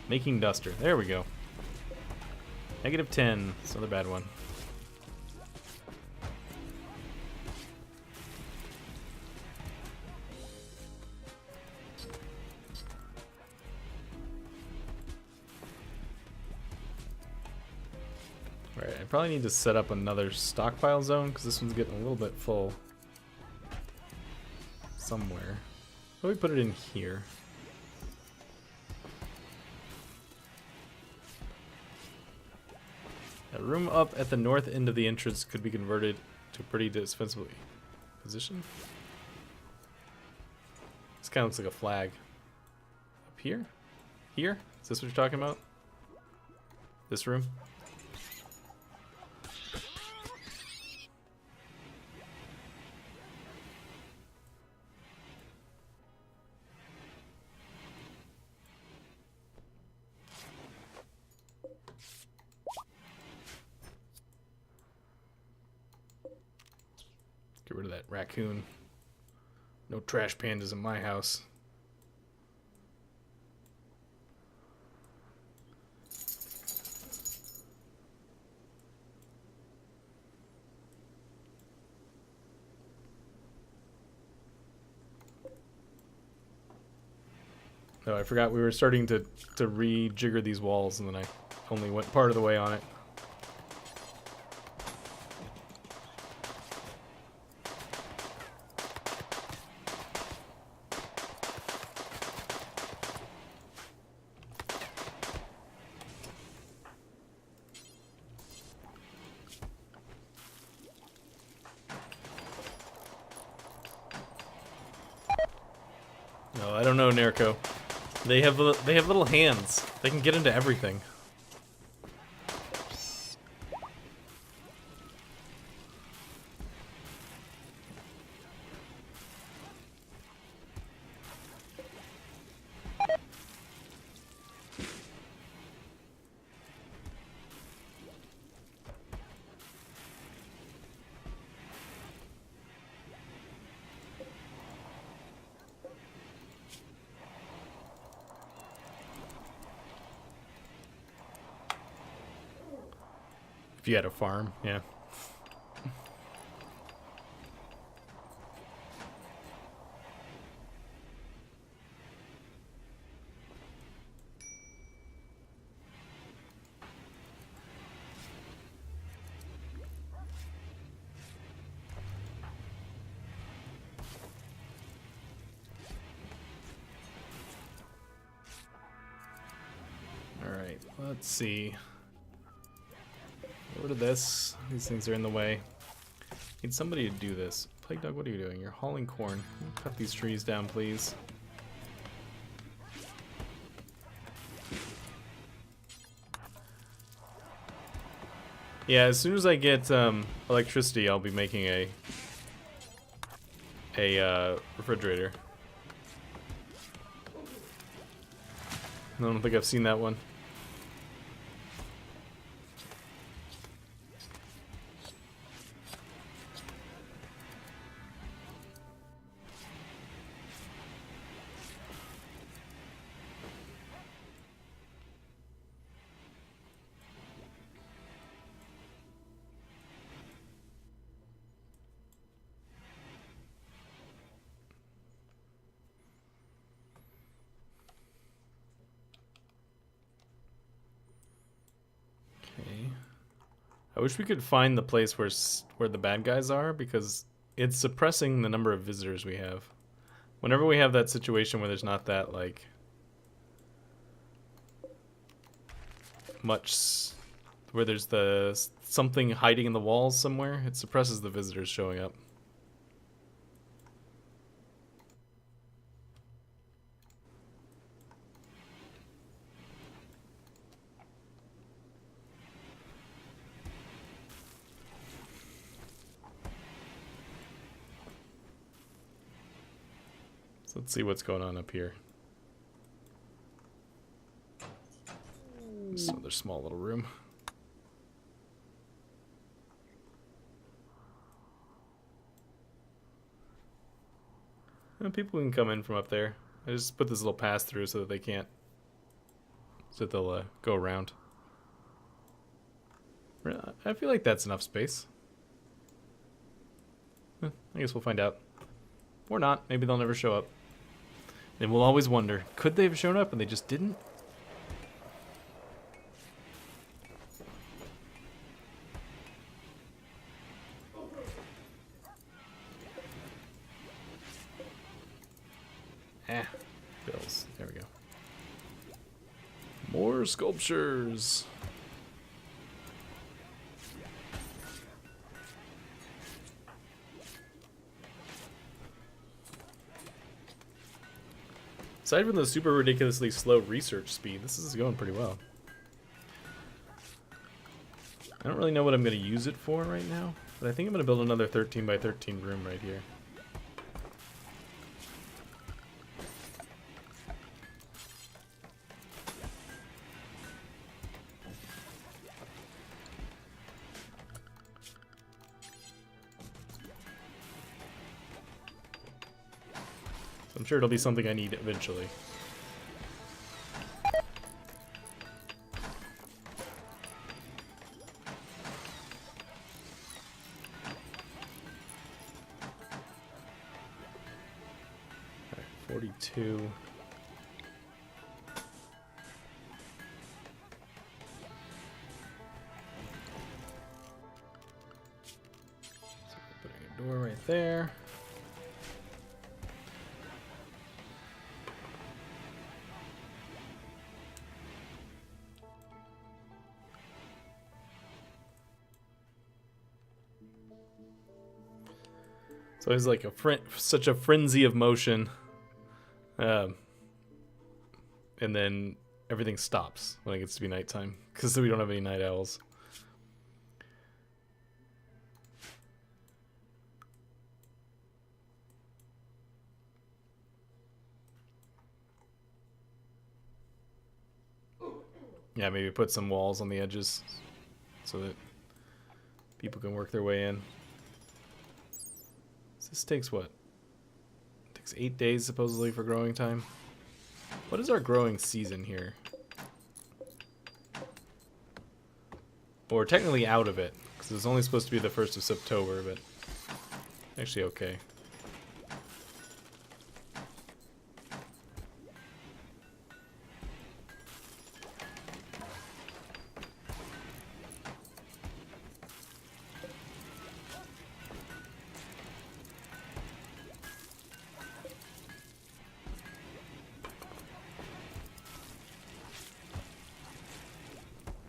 Making duster. There we go. -10. It's another bad one. Alright, I probably need to set up another stockpile zone because this one's getting a little bit full. Somewhere. How do we put it in here? A room up at the north end of the entrance could be converted to a pretty dispensable position. This kind of looks like a flag. Up here? Here? Is this what you're talking about? This room? Get rid of that raccoon. No trash pandas in my house. No, I forgot we were starting to rejigger these walls, and then I only went part of the way on it. No, I don't know, Nerko. They have little hands. They can get into everything. If you had a farm, yeah. All right, let's see. Get rid of this. These things are in the way. Need somebody to do this. Plague Dog, what are you doing? You're hauling corn. Can you cut these trees down, please? Yeah, as soon as I get electricity, I'll be making a refrigerator. I don't think I've seen that one. I wish we could find the place where the bad guys are, because it's suppressing the number of visitors we have. Whenever we have that situation where there's not that, like, much, where there's the something hiding in the walls somewhere, it suppresses the visitors showing up. So let's see what's going on up here. This other small little room. And people can come in from up there. I just put this little pass through so that they can't, so that they'll go around. I feel like that's enough space. I guess we'll find out. Or not. Maybe they'll never show up. And we'll always wonder, could they have shown up and they just didn't? Bills. There we go. More sculptures. Aside from the super ridiculously slow research speed, this is going pretty well. I don't really know what I'm going to use it for right now, but I think I'm going to build another 13 by 13 room right here. I'm sure it'll be something I need eventually. Alright, 42. So putting a door right there. So it's like such a frenzy of motion, and then everything stops when it gets to be nighttime because we don't have any night owls. Yeah, maybe put some walls on the edges so that people can work their way in. This takes what? It takes 8 days supposedly for growing time. What is our growing season here? Well, we're technically out of it because it's only supposed to be the 1st of September, but actually okay.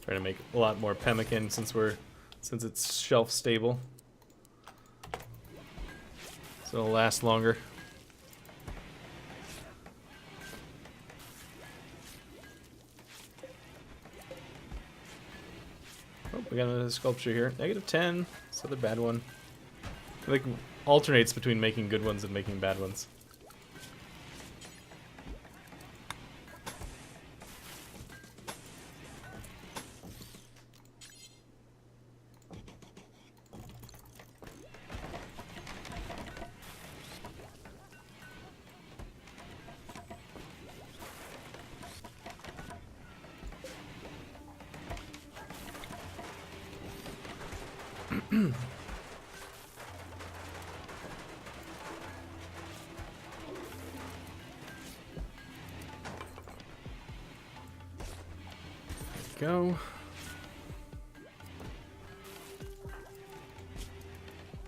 Trying to make a lot more pemmican since it's shelf stable, so it'll last longer. Oh, we got another sculpture here. -10. It's another bad one. It like alternates between making good ones and making bad ones. Go.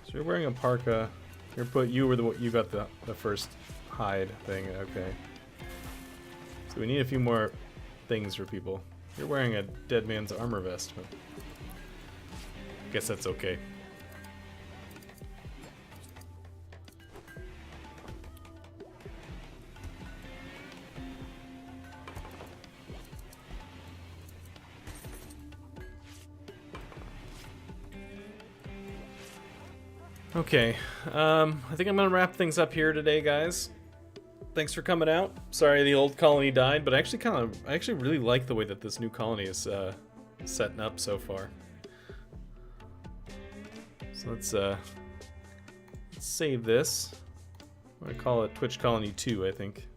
So you're wearing a parka. Here, put you were you got the first hide thing. Okay. So we need a few more things for people. You're wearing a dead man's armor vest, but I guess that's okay. Okay, I think I'm gonna wrap things up here today, guys. Thanks for coming out. Sorry the old colony died, but I actually really like the way that this new colony is setting up so far. So let's save this. I'm gonna call it Twitch Colony 2, I think.